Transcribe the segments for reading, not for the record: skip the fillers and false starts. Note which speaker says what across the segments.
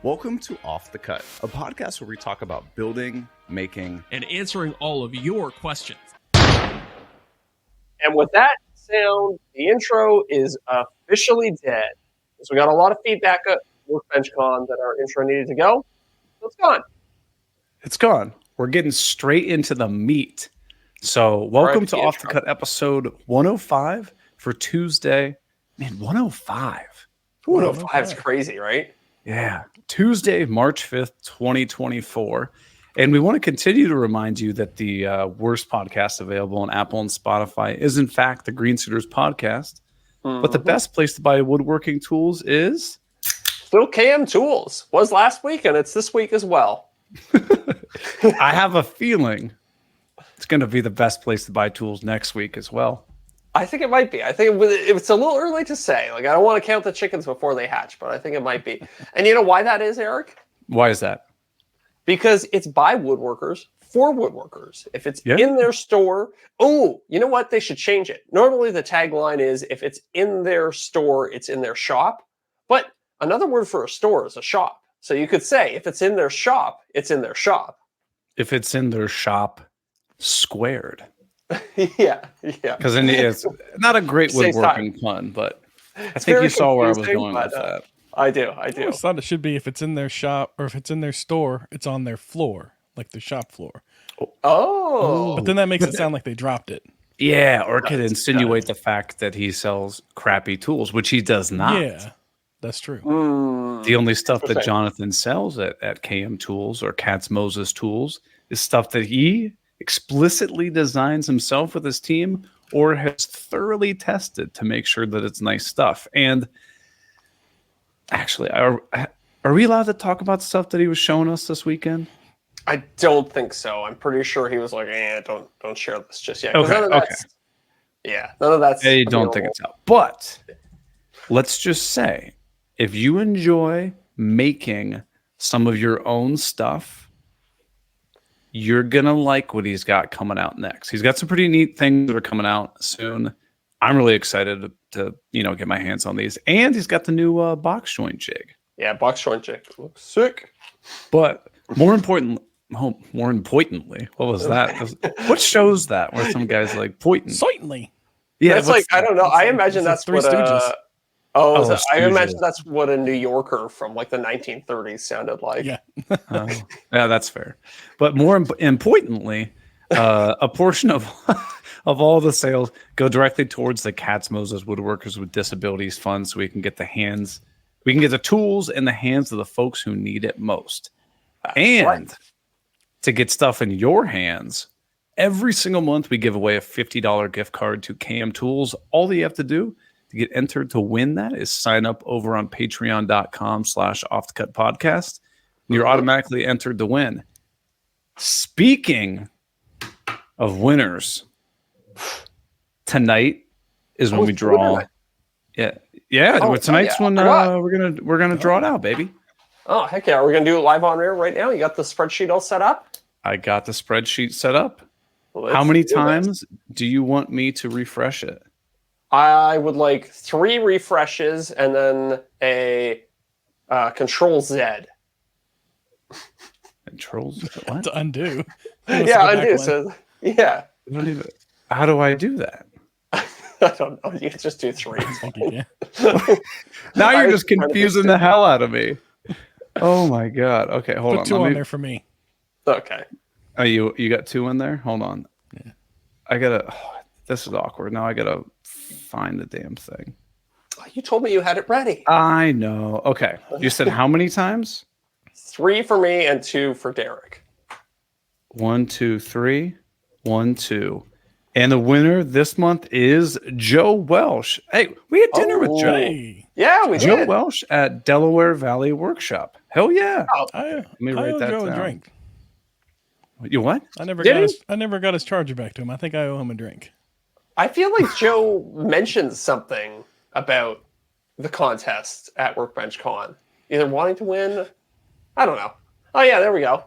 Speaker 1: Welcome to Off the Cut, a podcast where we talk about building, making,
Speaker 2: and answering all of your questions.
Speaker 3: And with that sound, the intro is officially dead. So we got a lot of feedback at Workbench Con that our intro needed to go. So it's gone.
Speaker 4: It's gone. We're getting straight into the meat. So welcome to Off the Cut episode 105 for Tuesday. Man, 105.
Speaker 3: 105 is crazy, right?
Speaker 4: Yeah. Tuesday, March 5th, 2024. And we want to continue to remind you that the worst podcast available on Apple and Spotify is, in fact, the Green Suiters podcast. Mm-hmm. But the best place to buy woodworking tools is...
Speaker 3: still KM Tools. Was last week, and it's this week as well.
Speaker 4: I have a feeling it's going to be the best place to buy tools next week as well.
Speaker 3: I think it might be. I think it's a little early to say. Like, I don't want to count the chickens before they hatch, but I think it might be. And you know why that is, Eric?
Speaker 4: Why is that?
Speaker 3: Because it's by woodworkers for woodworkers. If it's in their store, you know what? They should change it. Normally, the tagline is if it's in their store, it's in their shop. But another word for a store is a shop. So you could say if it's in their shop, it's in their shop.
Speaker 4: If it's in their shop, squared.
Speaker 3: yeah.
Speaker 4: Because it's not a great woodworking pun, but I think you saw where I was going with that.
Speaker 3: I do.
Speaker 5: I always thought it should be if it's in their shop or if it's in their store, it's on their floor, like their shop floor.
Speaker 3: Oh.
Speaker 5: But then that makes it sound like they dropped it.
Speaker 4: Yeah, or it could insinuate the fact that he sells crappy tools, which he does not.
Speaker 5: Yeah, that's true.
Speaker 4: The only stuff that Jonathan sells at KM Tools or Katz Moses Tools is stuff that he explicitly designs himself with his team or has thoroughly tested to make sure that it's nice stuff. And actually, are we allowed to talk about stuff that he was showing us this weekend?
Speaker 3: I don't think so. I'm pretty sure he was like, don't share this just yet.
Speaker 4: Okay.
Speaker 3: None of that's
Speaker 4: I don't think it's out. But let's just say, if you enjoy making some of your own stuff, you're going to like what he's got coming out next. He's got some pretty neat things that are coming out soon. I'm really excited to get my hands on these. And he's got the new box joint jig.
Speaker 3: Yeah, box joint jig. Looks sick.
Speaker 4: But more importantly, what was that? What shows that? Where some guys like pointing?
Speaker 5: Certainly.
Speaker 4: Yeah,
Speaker 3: that's like, I don't know. I imagine that's
Speaker 5: Three Stooges.
Speaker 3: I imagine that's what a New Yorker from like the 1930s sounded like.
Speaker 5: Yeah.
Speaker 4: Yeah, that's fair. But more importantly, a portion of all the sales go directly towards the Katz Moses Woodworkers with Disabilities Fund, so we can get the tools in the hands of the folks who need it most. To get stuff in your hands, every single month we give away a $50 gift card to KM Tools. All you have to do to get entered to win that is sign up over on patreon.com/offthecutpodcast. And you're automatically entered to win. Speaking of winners, tonight is when we draw. Tonight's when we're gonna draw it out, baby.
Speaker 3: Oh, heck yeah. Are we gonna do it live on air right now? You got the spreadsheet all set up?
Speaker 4: I got the spreadsheet set up. How many times do you want me to refresh it?
Speaker 3: I would like 3 refreshes and then a Control Z.
Speaker 4: Controls? What?
Speaker 5: To undo.
Speaker 3: Undo. So, yeah.
Speaker 4: How do I do that?
Speaker 3: I don't know. You can just do 3.
Speaker 4: Now you're just confusing the hell out of me. Oh my god. Okay, hold on.
Speaker 5: Put 2 on there for me.
Speaker 3: Okay.
Speaker 4: Oh, you got 2 in there? Hold on.
Speaker 5: Yeah.
Speaker 4: I gotta. This is awkward. Now I gotta find the damn thing.
Speaker 3: You told me you had it ready.
Speaker 4: I know. Okay. You said how many times?
Speaker 3: 3 for me and 2 for Deric.
Speaker 4: 1, 2, 3. 1, 2. And the winner this month is Joe Welsh. Hey, we had dinner with Joe.
Speaker 5: Hey.
Speaker 3: Yeah, we did.
Speaker 4: Joe Welsh at Delaware Valley Workshop. Hell yeah.
Speaker 5: Let
Speaker 4: me write that
Speaker 5: Joe
Speaker 4: down.
Speaker 5: A drink.
Speaker 4: You what?
Speaker 5: I never got his charger back to him. I think I owe him a drink.
Speaker 3: I feel like Joe mentioned something about the contest at Workbench Con. Either wanting to win. I don't know. Oh, yeah, there we go.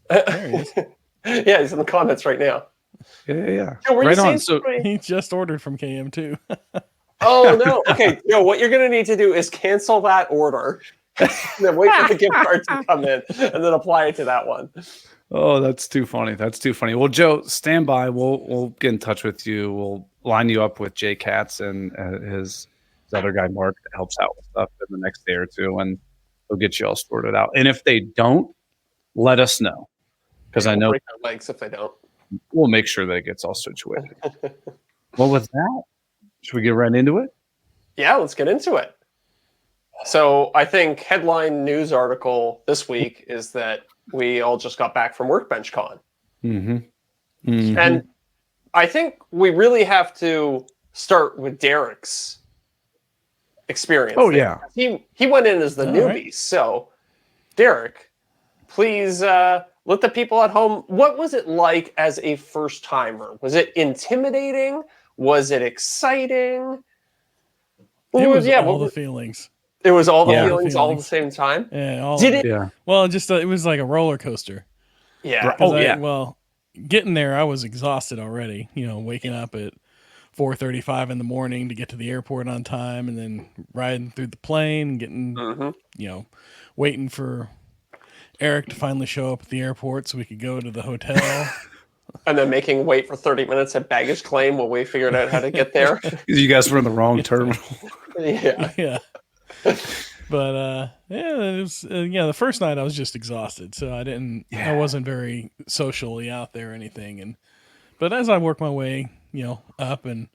Speaker 5: There he is.
Speaker 3: Yeah, he's in the comments right now.
Speaker 4: Yeah.
Speaker 3: Joe,
Speaker 4: right on. So
Speaker 5: he just ordered from KM too.
Speaker 3: Oh, no. Okay, Joe, what you're going to need to do is cancel that order and then wait for the gift card to come in, and then apply it to that one.
Speaker 4: Oh, that's too funny. That's too funny. Well, Joe, stand by. We'll get in touch with you. We'll line you up with Jay Katz and his other guy, Mark, that helps out with stuff in the next day or two, and they'll get you all sorted out. And if they don't, let us know, because I know
Speaker 3: break their legs if they don't.
Speaker 4: We'll make sure that it gets all situated. Well, with that, should we get right into it?
Speaker 3: Yeah, let's get into it. So I think headline news article this week is that we all just got back from Workbench Con.
Speaker 4: Mm-hmm. Mm-hmm.
Speaker 3: And I think we really have to start with Deric's experience.
Speaker 4: Oh,
Speaker 3: there.
Speaker 4: yeah.
Speaker 3: He went in as the newbie.
Speaker 5: Right.
Speaker 3: So, Deric, please let the people at home, what was it like as a first-timer? Was it intimidating? Was it exciting?
Speaker 5: It was all the feelings.
Speaker 3: It was all the
Speaker 4: Yeah.
Speaker 3: feelings all at the same time?
Speaker 5: Yeah.
Speaker 3: Did it?
Speaker 4: Yeah.
Speaker 5: Well, just it was like a roller coaster.
Speaker 3: Yeah.
Speaker 4: Oh, yeah.
Speaker 5: Well, getting there, I was exhausted already. Waking up at 4:35 in the morning to get to the airport on time, and then riding through the plane, getting, waiting for Eric to finally show up at the airport so we could go to the hotel.
Speaker 3: And then making wait for 30 minutes at baggage claim while we figured out how to get there.
Speaker 4: You guys were in the wrong terminal.
Speaker 3: Yeah.
Speaker 5: Yeah. But it was the first night I was just exhausted, so I wasn't very socially out there or anything. But as I worked my way, up and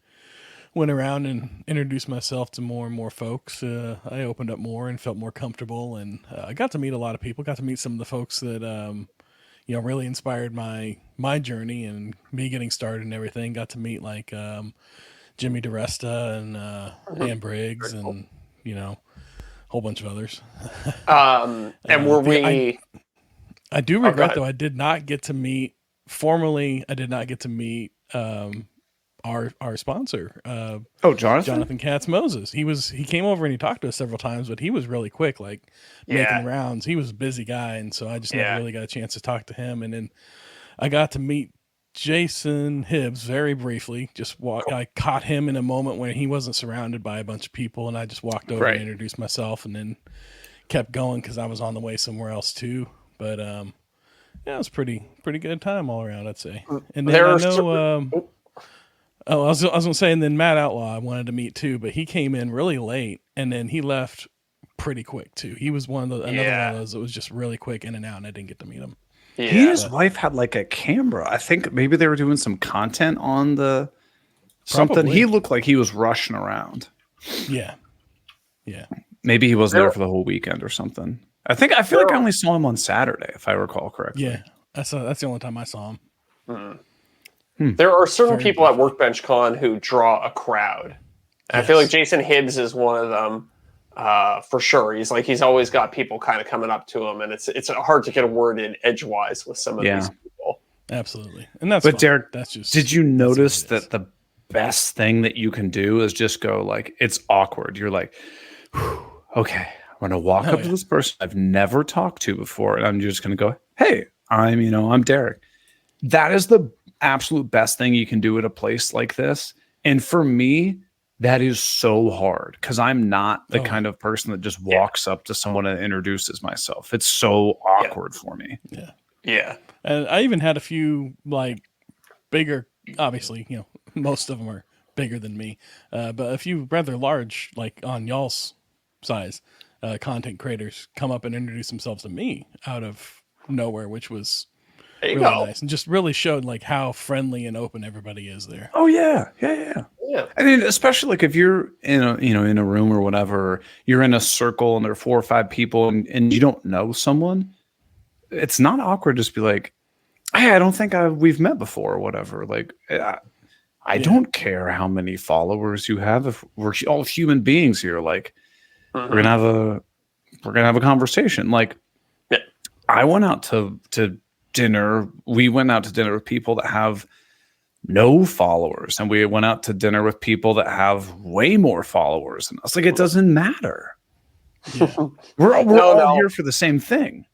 Speaker 5: went around and introduced myself to more and more folks, I opened up more and felt more comfortable, and I got to meet a lot of people. Got to meet some of the folks that really inspired my journey and me getting started and everything. Got to meet like Jimmy DeResta and Ann Briggs and a whole bunch of others.
Speaker 3: And were we?
Speaker 5: I do regret though I did not get to meet formally. I did not get to meet our sponsor. Jonathan Katz Moses. He came over and he talked to us several times, but he was really quick, like making rounds. He was a busy guy, and so I just never really got a chance to talk to him. And then I got to meet Jason Hibbs very briefly. I caught him in a moment when he wasn't surrounded by a bunch of people, and I just walked over and introduced myself, and then kept going because I was on the way somewhere else too. But it was pretty good time all around, I'd say. And then I was gonna say, and then Matt Outlaw I wanted to meet too, but he came in really late, and then he left pretty quick too. He was another one of those that was just really quick in and out, and I didn't get to meet him.
Speaker 4: Yeah, he and his wife had like a camera. I think maybe they were doing some content on something.
Speaker 5: Probably.
Speaker 4: He looked like he was rushing around.
Speaker 5: Yeah.
Speaker 4: Maybe he wasn't there for the whole weekend or something. I feel like I only saw him on Saturday, if I recall correctly.
Speaker 5: Yeah, that's the only time I saw him.
Speaker 3: Mm-hmm. There are certain people at Workbench Con who draw a crowd. I feel like Jason Hibbs is one of them. For sure. He's always got people kind of coming up to him, and it's hard to get a word in edgewise with some of these people.
Speaker 5: Absolutely. And that's
Speaker 4: But Deric,
Speaker 5: that's just,
Speaker 4: did you notice that the best thing that you can do is just go like, it's awkward. You're like, okay, I'm going to walk up to this person I've never talked to before, and I'm just going to go, hey, I'm Deric. That is the absolute best thing you can do at a place like this. And for me, that is so hard because I'm not the kind of person that just walks up to someone and introduces myself. It's so awkward for me.
Speaker 5: Yeah.
Speaker 3: Yeah.
Speaker 5: And I even had a few like bigger, obviously, most of them are bigger than me, but a few rather large, like on y'all's size, content creators come up and introduce themselves to me out of nowhere, which was really nice and just really showed like how friendly and open everybody is there.
Speaker 4: Oh yeah. I mean, especially like if you're in a room or whatever, you're in a circle and there are 4 or 5 people and you don't know someone. It's not awkward to just be like, hey, I don't think we've met before or whatever. Like, I don't care how many followers you have. If we're all human beings here, like we're gonna have a conversation. Like, I went out to dinner. We went out to dinner with people that have no followers, and we went out to dinner with people that have way more followers. And I was like, it doesn't matter.
Speaker 5: Yeah.
Speaker 4: We're all here for the same thing.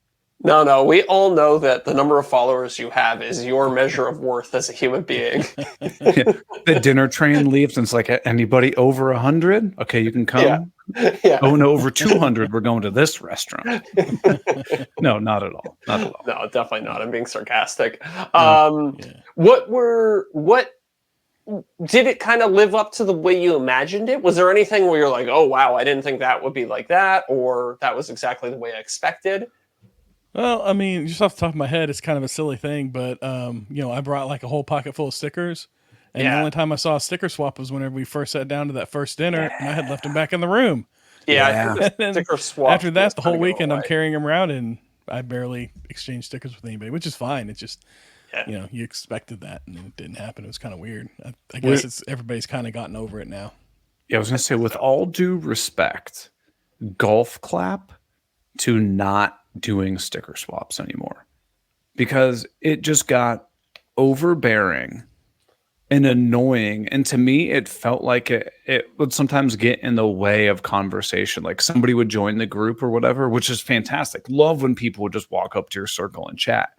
Speaker 3: No. We all know that the number of followers you have is your measure of worth as a human being.
Speaker 4: The dinner train leaves, and it's like, anybody over 100? Okay, you can come.
Speaker 3: Yeah.
Speaker 4: Oh no, over 200. We're going to this restaurant. No, not at all. Not at all.
Speaker 3: No, definitely not. I'm being sarcastic.
Speaker 5: Yeah.
Speaker 3: What did it kind of live up to the way you imagined it? Was there anything where you're like, oh wow, I didn't think that would be like that, or that was exactly the way I expected?
Speaker 5: Well, I mean, just off the top of my head, it's kind of a silly thing, but I brought like a whole pocket full of stickers, and the only time I saw a sticker swap was whenever we first sat down to that first dinner, and I had left them back in the room.
Speaker 3: Yeah. I think sticker swap.
Speaker 5: After that, the whole weekend, I'm carrying them around, and I barely exchanged stickers with anybody, which is fine. It's just, you expected that, and it didn't happen. It was kind of weird. I guess everybody's kind of gotten over it now.
Speaker 4: Yeah, I was going to say, with all due respect, golf clap to not doing sticker swaps anymore, because it just got overbearing and annoying. And to me, it felt like it would sometimes get in the way of conversation. Like somebody would join the group or whatever, which is fantastic. Love when people would just walk up to your circle and chat.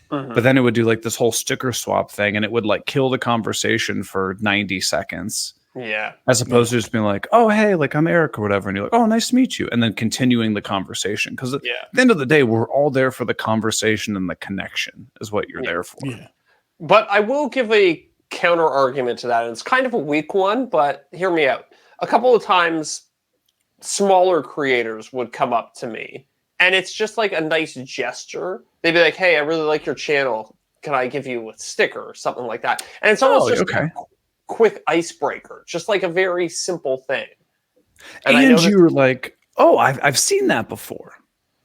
Speaker 4: But then it would do like this whole sticker swap thing, and it would like kill the conversation for 90 seconds.
Speaker 3: Yeah.
Speaker 4: As opposed to just being like, oh, hey, like I'm Eric or whatever. And you're like, oh, nice to meet you. And then continuing the conversation. Because at the end of the day, we're all there for the conversation, and the connection is what you're there for.
Speaker 5: Yeah.
Speaker 3: But I will give a counter argument to that. And it's kind of a weak one, but hear me out. A couple of times, smaller creators would come up to me, and it's just like a nice gesture. They'd be like, hey, I really like your channel. Can I give you a sticker or something like that? And it's almost just a quick icebreaker, just like a very simple thing.
Speaker 4: And you were like, oh, I've seen that before.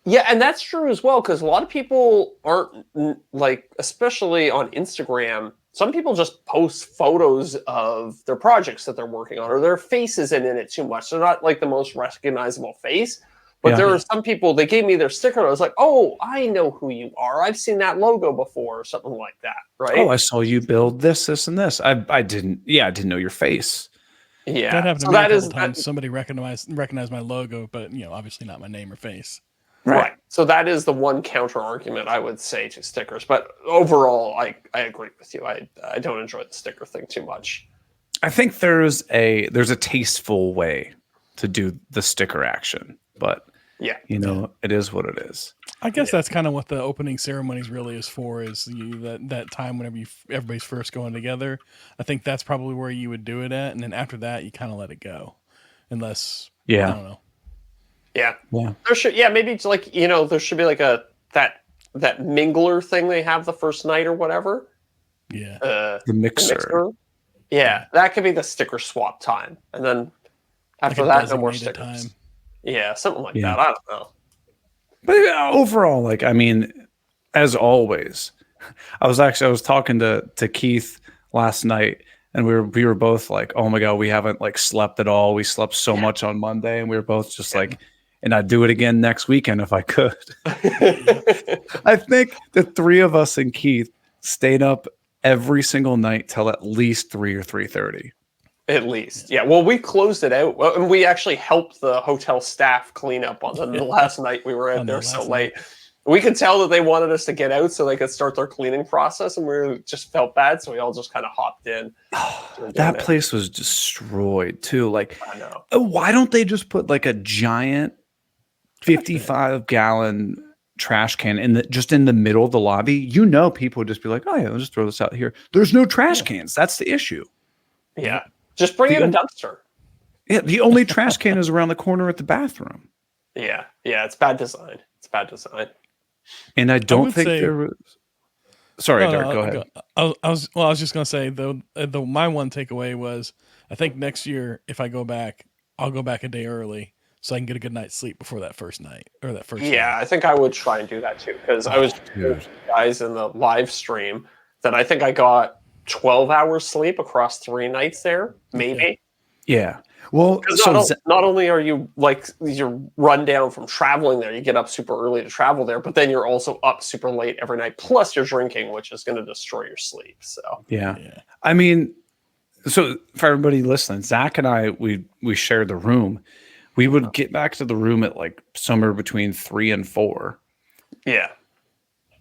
Speaker 3: Yeah, and that's true as well, because a lot of people aren't, like, especially on Instagram, some people just post photos of their projects that they're working on, or their face isn't in it too much. They're not like the most recognizable face. But there are some people, they gave me their sticker, and I was like, oh, I know who you are. I've seen that logo before, or something like that, right?
Speaker 4: Oh, I saw you build this, and this. I didn't know your face.
Speaker 3: Yeah.
Speaker 5: That happened to me a couple times. Somebody recognized my logo, but, obviously not my name or face.
Speaker 3: Right. So that is the one counter argument I would say to stickers. But overall, I agree with you. I don't enjoy the sticker thing too much.
Speaker 4: I think there's a tasteful way to do the sticker action, but it is what it is.
Speaker 5: I guess that's kind of what the opening ceremonies really is for, is that time whenever everybody's first going together. I think that's probably where you would do it at, and then after that you kind of let it go, unless I don't know.
Speaker 3: Yeah. There should maybe it's like, there should be like that mingler thing they have the first night or whatever.
Speaker 5: Yeah.
Speaker 4: The mixer.
Speaker 3: Yeah, that could be the sticker swap time, and then after that, no more stickers. Time. Yeah, something like that. I don't know.
Speaker 4: But overall, like, I mean, as always, I was talking to Keith last night, and we were both like, oh my God, we haven't like slept at all. We slept so much on Monday, and we were both just like, and I'd do it again next weekend if I could. I think the three of us and Keith stayed up every single night till at least 3 or 3:30.
Speaker 3: At least, yeah. Well, we closed it out, and we actually helped the hotel staff clean up on the last night we were out there so late. We could tell that they wanted us to get out so they could start their cleaning process, and we just felt bad, so we all just kind of hopped in.
Speaker 4: That place was destroyed too. Like,
Speaker 3: I know.
Speaker 4: Why don't they just put like a giant 55-gallon trash can in the middle of the lobby? People would just be like, oh yeah, I'll just throw this out here. There's no trash cans. That's the issue.
Speaker 3: Yeah. Just bring in a dumpster.
Speaker 4: Yeah, the only trash can is around the corner at the bathroom.
Speaker 3: Yeah, it's bad design.
Speaker 4: And I don't think there was. Sorry, Deric, go ahead.
Speaker 5: I was just gonna say though, my one takeaway was, I think next year if I go back, I'll go back a day early so I can get a good night's sleep before that first night or that first.
Speaker 3: Yeah, night. I think I would try and do that too, because I was guys in the live stream that I think I got 12 hours sleep across 3 nights there, maybe.
Speaker 4: Yeah. Well,
Speaker 3: not only are you like you're run down from traveling there, you get up super early to travel there, but then you're also up super late every night. Plus you're drinking, which is going to destroy your sleep. So
Speaker 4: yeah. I mean, so for everybody listening, Zach and I, we shared the room. We would get back to the room at like somewhere between 3 and 4.
Speaker 3: Yeah.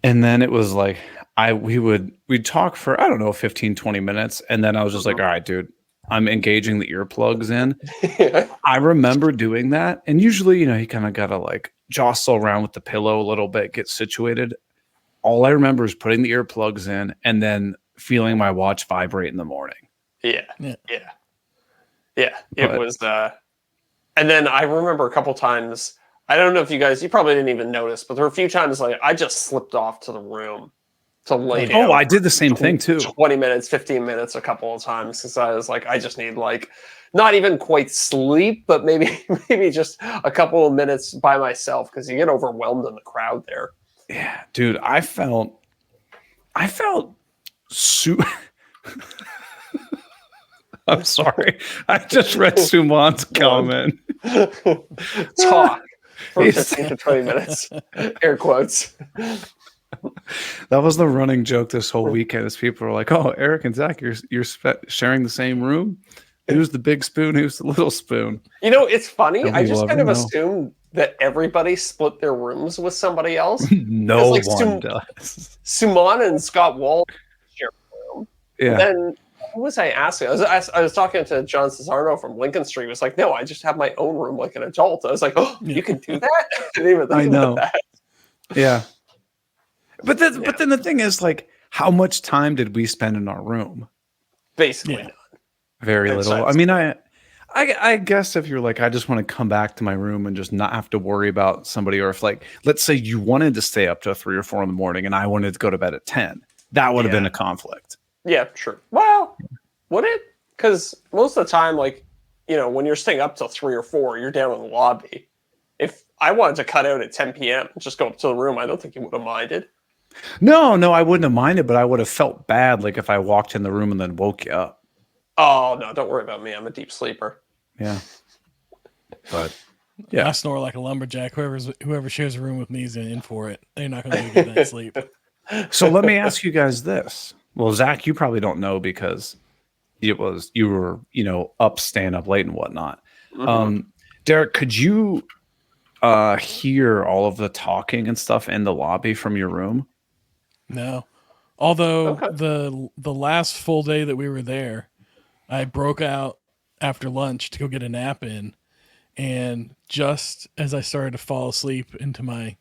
Speaker 4: And then it was like we'd talk for, I don't know, 15, 20 minutes. And then I was just like, all right, dude, I'm engaging the earplugs in. I remember doing that. And usually, you kind of got to like jostle around with the pillow a little bit, get situated. All I remember is putting the earplugs in and then feeling my watch vibrate in the morning.
Speaker 3: Yeah. It was, and then I remember a couple times, I don't know if you probably didn't even notice, but there were a few times like I just slipped off to the room to lay down.
Speaker 4: Oh, I did the same thing too.
Speaker 3: 20 minutes, 15 minutes a couple of times because I was like, I just need like not even quite sleep, but maybe just a couple of minutes by myself because you get overwhelmed in the crowd there.
Speaker 4: Yeah, dude, I felt I'm sorry. I just read Suman's comment.
Speaker 3: Talk for 15 to 20 minutes. Air quotes.
Speaker 4: That was the running joke this whole weekend as people were like, oh, Eric and Zach, you're sharing the same room? Who's the big spoon? Who's the little spoon?
Speaker 3: It's funny. I just kind of assumed that everybody split their rooms with somebody else.
Speaker 4: No one does.
Speaker 3: Suman and Scott Wall share a room. Yeah. And then who was I asking? I was talking to John Cesarno from Lincoln Street. He was like, no, I just have my own room like an adult. I was like, oh, you can do that? I didn't even think about that.
Speaker 4: Yeah. But then the thing is, like, how much time did we spend in our room?
Speaker 3: Basically none.
Speaker 4: Very little. I mean, I guess if you're like, I just want to come back to my room and just not have to worry about somebody, or if like, let's say you wanted to stay up to 3 or 4 in the morning and I wanted to go to bed at 10, that would have been a conflict.
Speaker 3: Yeah, true. Well, would it? Because most of the time, like, when you're staying up till 3 or 4, you're down in the lobby. If I wanted to cut out at 10 p.m. and just go up to the room, I don't think you would have minded.
Speaker 4: No, I wouldn't have minded, but I would have felt bad, like if I walked in the room and then woke you up.
Speaker 3: Oh, no, don't worry about me. I'm a deep sleeper.
Speaker 4: Yeah. But,
Speaker 5: I snore like a lumberjack. Whoever shares a room with me is in for it. They're not going to get that sleep.
Speaker 4: So let me ask you guys this. Well, Zach, you probably don't know because you were, up, staying up late and whatnot. Mm-hmm. Deric, could you hear all of the talking and stuff in the lobby from your room?
Speaker 5: No. Although the last full day that we were there, I broke out after lunch to go get a nap in. And just as I started to fall asleep into my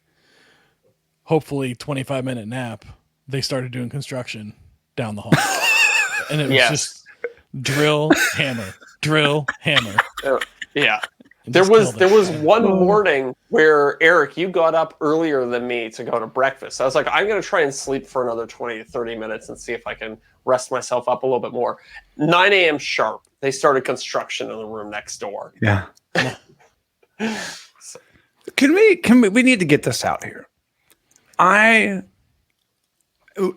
Speaker 5: hopefully 25-minute nap, they started doing construction down the hall. And it was just drill, hammer, drill, hammer.
Speaker 3: Yeah. There was one morning where, Eric, you got up earlier than me to go to breakfast. I was like, I'm going to try and sleep for another 20 to 30 minutes and see if I can rest myself up a little bit more. 9 a.m. sharp, they started construction in the room next door.
Speaker 4: Yeah. Can we need to get this out here.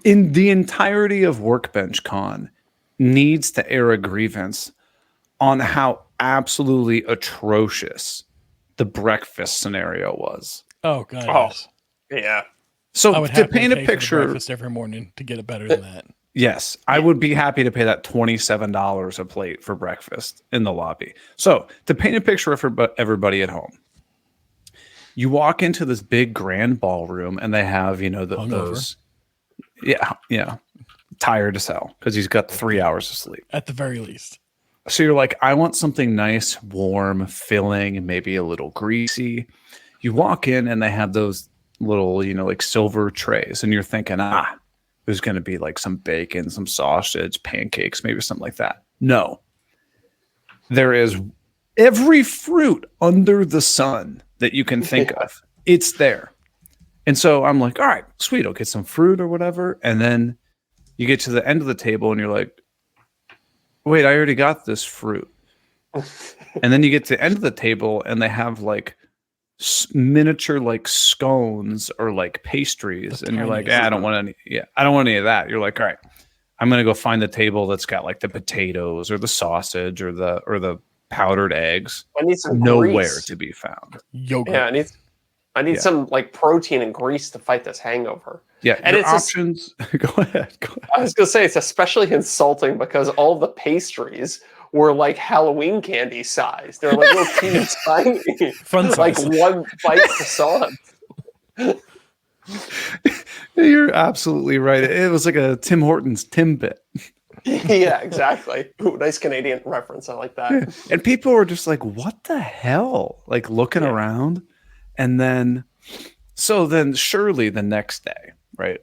Speaker 4: In the entirety of Workbench Con, needs to air a grievance on how absolutely atrocious the breakfast scenario was.
Speaker 5: Oh God!
Speaker 3: Oh, yeah.
Speaker 5: So
Speaker 4: I would to paint a picture,
Speaker 5: breakfast every morning to get it better than that.
Speaker 4: Yes, I would be happy to pay that $27 a plate for breakfast in the lobby. So to paint a picture for everybody at home, you walk into this big grand ballroom and they have those. Yeah, tired as hell because he's got 3 hours of sleep
Speaker 5: at the very least.
Speaker 4: So you're like, I want something nice, warm, filling, maybe a little greasy. You walk in and they have those little, like silver trays, and you're thinking, there's going to be like some bacon, some sausage, pancakes, maybe something like that. No. There is every fruit under the sun that you can think of. It's there. And so I'm like, all right, sweet, I'll get some fruit or whatever. And then you get to the end of the table and you're like, wait, I already got this fruit. And then you get to the end of the table and they have like miniature like scones or like pastries. And you're like, I don't want any. Yeah, I don't want any of that. You're like, all right, I'm going to go find the table that's got like the potatoes or the sausage or the powdered eggs.
Speaker 3: I need some
Speaker 4: nowhere
Speaker 3: grease
Speaker 4: to be found.
Speaker 5: Yogurt.
Speaker 3: Yeah, I need some like protein and grease to fight this hangover.
Speaker 4: Yeah, and it's options. Go ahead.
Speaker 3: I was gonna say it's especially insulting because all the pastries were like Halloween candy size. They're like little teeny tiny,
Speaker 5: fun
Speaker 3: like
Speaker 5: size.
Speaker 3: one bite to sauce.
Speaker 4: You're absolutely right. It was like a Tim Hortons Timbit.
Speaker 3: Yeah, exactly. Ooh, nice Canadian reference. I like that.
Speaker 4: Yeah. And people were just like, what the hell? Like looking around. And then, surely the next day, right?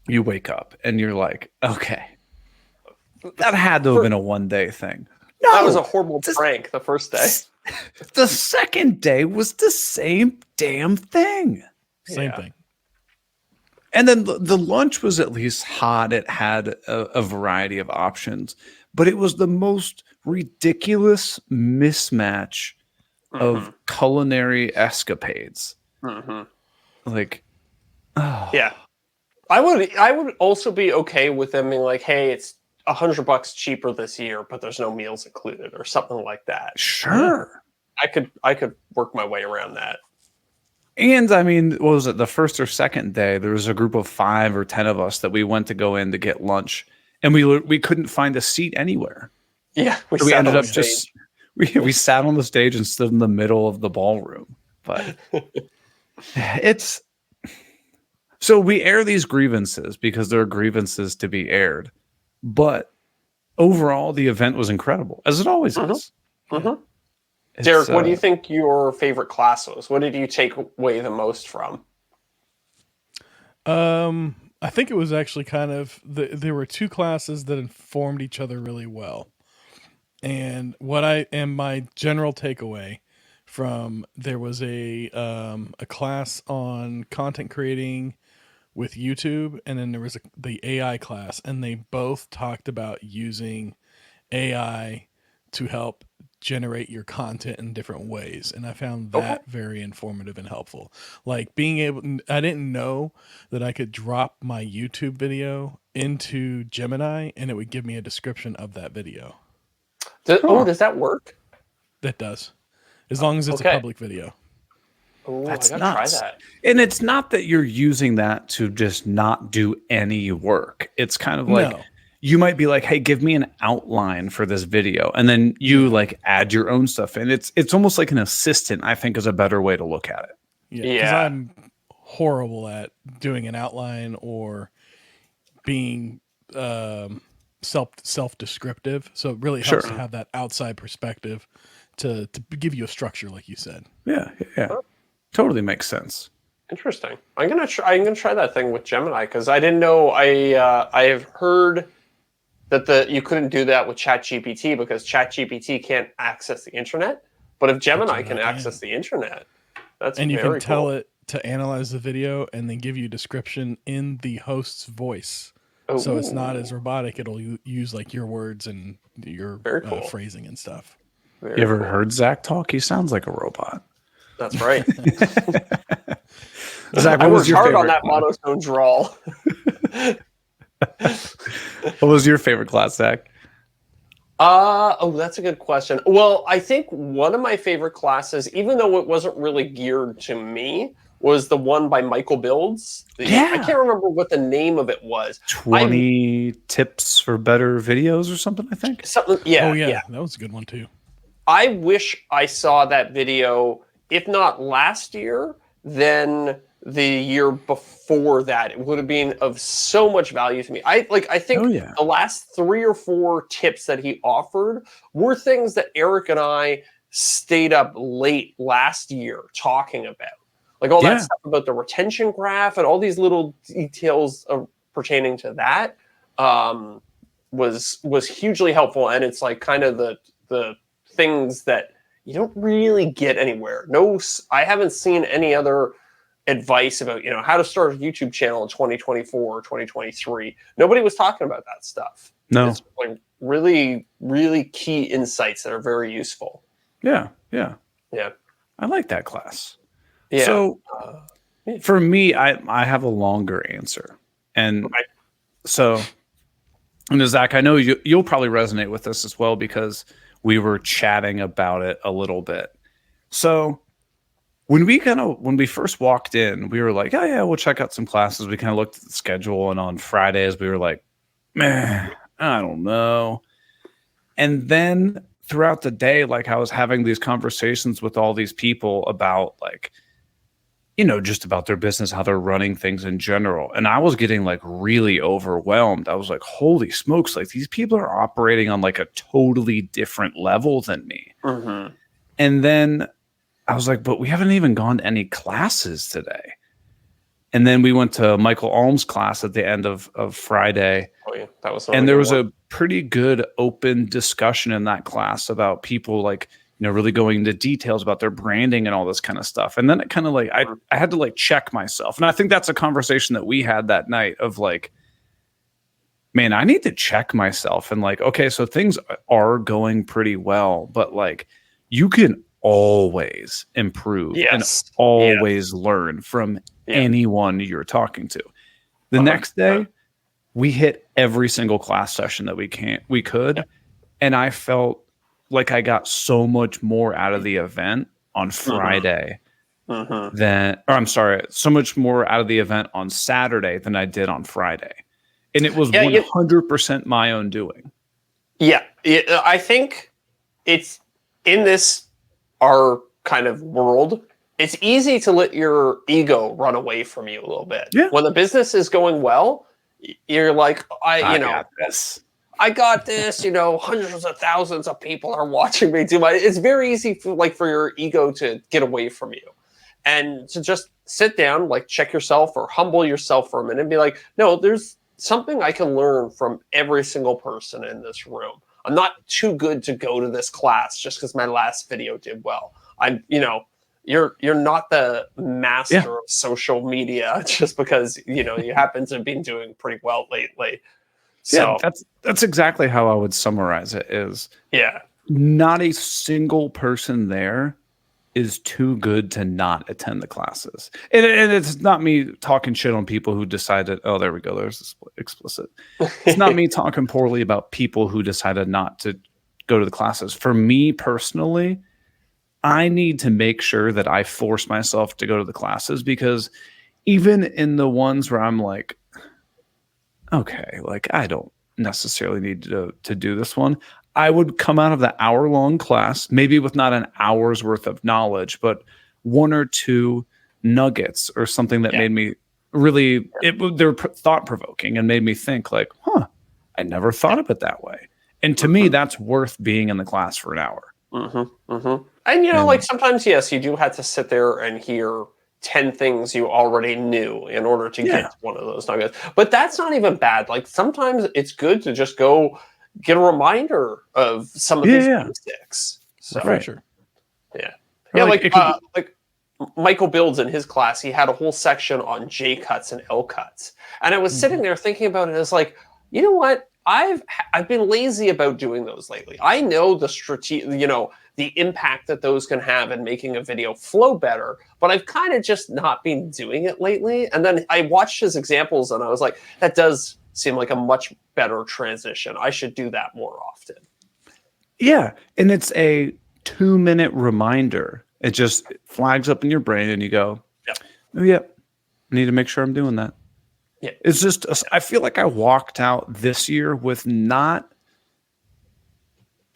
Speaker 4: You wake up and you're like, okay, that had to have been a one-day thing. No,
Speaker 3: that was a horrible prank the first day.
Speaker 4: The second day was the same damn thing.
Speaker 5: Same thing.
Speaker 4: And then the lunch was at least hot. It had a variety of options, but it was the most ridiculous mismatch of culinary escapades. Like,
Speaker 3: yeah, I would also be okay with them being like, hey, it's $100 cheaper this year, but there's no meals included or something like that.
Speaker 4: Sure.
Speaker 3: I could work my way around that.
Speaker 4: And I mean, what was it? The first or second day, there was a group of 5 or 10 of us that we went to go in to get lunch, and we couldn't find a seat anywhere.
Speaker 3: Yeah,
Speaker 4: we ended up we sat on the stage and stood in the middle of the ballroom. But so we air these grievances because there are grievances to be aired. But overall, the event was incredible, as it always is.
Speaker 3: Deric, what do you think your favorite class was? What did you take away the most from?
Speaker 5: I think it was actually kind of there were 2 classes that informed each other really well. And my general takeaway from there was a class on content creating with YouTube, and then there was the AI class, and they both talked about using AI to help generate your content in different ways, and I found that very informative and helpful. Like I didn't know that I could drop my YouTube video into Gemini and it would give me a description of that video.
Speaker 3: Does that work?
Speaker 5: That does, as long as it's a public video.
Speaker 3: Ooh,
Speaker 4: That's
Speaker 3: I gotta
Speaker 4: nuts.
Speaker 3: try that.
Speaker 4: And it's not that you're using that to just not do any work. It's kind of like you might be like, hey, give me an outline for this video. And then you like add your own stuff in. It's almost like an assistant, I think, is a better way to look at it.
Speaker 5: Yeah. Because I'm horrible at doing an outline or being self-descriptive. So it really helps to have that outside perspective to give you a structure, like you said.
Speaker 4: Yeah. Totally makes sense.
Speaker 3: Interesting. I'm gonna try that thing with Gemini because I didn't know. I have heard that you couldn't do that with ChatGPT because ChatGPT can't access the internet. But if Gemini can access the internet, that's
Speaker 5: and you
Speaker 3: very
Speaker 5: can tell
Speaker 3: cool.
Speaker 5: it to analyze the video and then give you a description in the host's voice. So it's not as robotic. It'll use like your words and your phrasing and stuff.
Speaker 4: You ever heard Zach talk? He sounds like a robot.
Speaker 3: That's right.
Speaker 4: Zach,
Speaker 3: I worked hard on that monotone drawl.
Speaker 4: What was your favorite class, Zach?
Speaker 3: That's a good question. Well, I think one of my favorite classes, even though it wasn't really geared to me, was the one by Michael Builds. I can't remember what the name of it was.
Speaker 4: 20 tips for better videos or something, I think.
Speaker 5: Yeah. That was a good one too.
Speaker 3: I wish I saw that video, if not last year, then the year before that. It would have been of so much value to me. I think the last 3 or 4 tips that he offered were things that Eric and I stayed up late last year talking about. Like all that stuff about the retention graph and all these little details pertaining to that was hugely helpful. And it's like kind of the things that you don't really get anywhere. I haven't seen any other advice about, how to start a YouTube channel in 2024 or 2023. Nobody was talking about that stuff.
Speaker 4: No.
Speaker 3: It's like really, really key insights that are very useful.
Speaker 4: Yeah. I like that class. Yeah. So for me, I have a longer answer. And so, Zach, I know you'll probably resonate with this as well because we were chatting about it a little bit. So when we first walked in, we were like, oh yeah, we'll check out some classes. We kind of looked at the schedule, and on Fridays we were like, man, I don't know. And then throughout the day, like I was having these conversations with all these people about like, just about their business, how they're running things in general. And I was getting like really overwhelmed. I was like, holy smokes, like these people are operating on like a totally different level than me.
Speaker 3: Mm-hmm.
Speaker 4: And then I was like, but we haven't even gone to any classes today. And then we went to Michael Alm's class at the end of Friday.
Speaker 3: Oh, yeah. That was
Speaker 4: and there was a pretty good open discussion in that class about people like, really going into details about their branding and all this kind of stuff. And then it kind of like, I had to like check myself. And I think that's a conversation that we had that night of like, man, I need to check myself and like, okay, so things are going pretty well, but like you can always improve and always learn from anyone you're talking to. The next day, we hit every single class session that we could. And I felt like I got so much more out of the event on Friday so much more out of the event on Saturday than I did on Friday. And it was 100% my own doing.
Speaker 3: Yeah. I think it's in our kind of world, it's easy to let your ego run away from you a little bit.
Speaker 4: Yeah.
Speaker 3: When the business is going well, you're like, I
Speaker 4: got this.
Speaker 3: I got this, hundreds of thousands of people are watching me do it's very easy for your ego to get away from you and to just sit down, like check yourself or humble yourself for a minute and be like, no, there's something I can learn from every single person in this room. I'm not too good to go to this class just because my last video did well. You're not the master of social media just because, you happen to be doing pretty well lately. So
Speaker 4: that's exactly how I would summarize it is not a single person there is too good to not attend the classes. And it's not me talking shit on people who decided, oh, there we go. There's explicit. It's not me talking poorly about people who decided not to go to the classes. For me personally, I need to make sure that I force myself to go to the classes because even in the ones where I'm like, okay, like I don't necessarily need to do this one. I would come out of the hour-long class, maybe with not an hour's worth of knowledge, but one or two nuggets or something that made me really, they're thought-provoking and made me think like, I never thought of it that way. And to me, that's worth being in the class for an hour.
Speaker 3: And, like sometimes, yes, you do have to sit there and hear 10 things you already knew in order to get to one of those nuggets. But that's not even bad. Like sometimes it's good to just go get a reminder of some of these basics. So,
Speaker 5: for sure.
Speaker 3: Yeah. Yeah, like Michael Builds in his class, he had a whole section on J cuts and L cuts. And I was sitting there thinking about it as like, you know what? I've been lazy about doing those lately. I know the impact that those can have in making a video flow better, but I've kind of just not been doing it lately. And then I watched his examples and I was like, that does seem like a much better transition. I should do that more often.
Speaker 4: Yeah. And it's a 2-minute reminder. It just flags up in your brain and you go, I need to make sure I'm doing that.
Speaker 3: Yeah.
Speaker 4: It's just, I feel like I walked out this year with not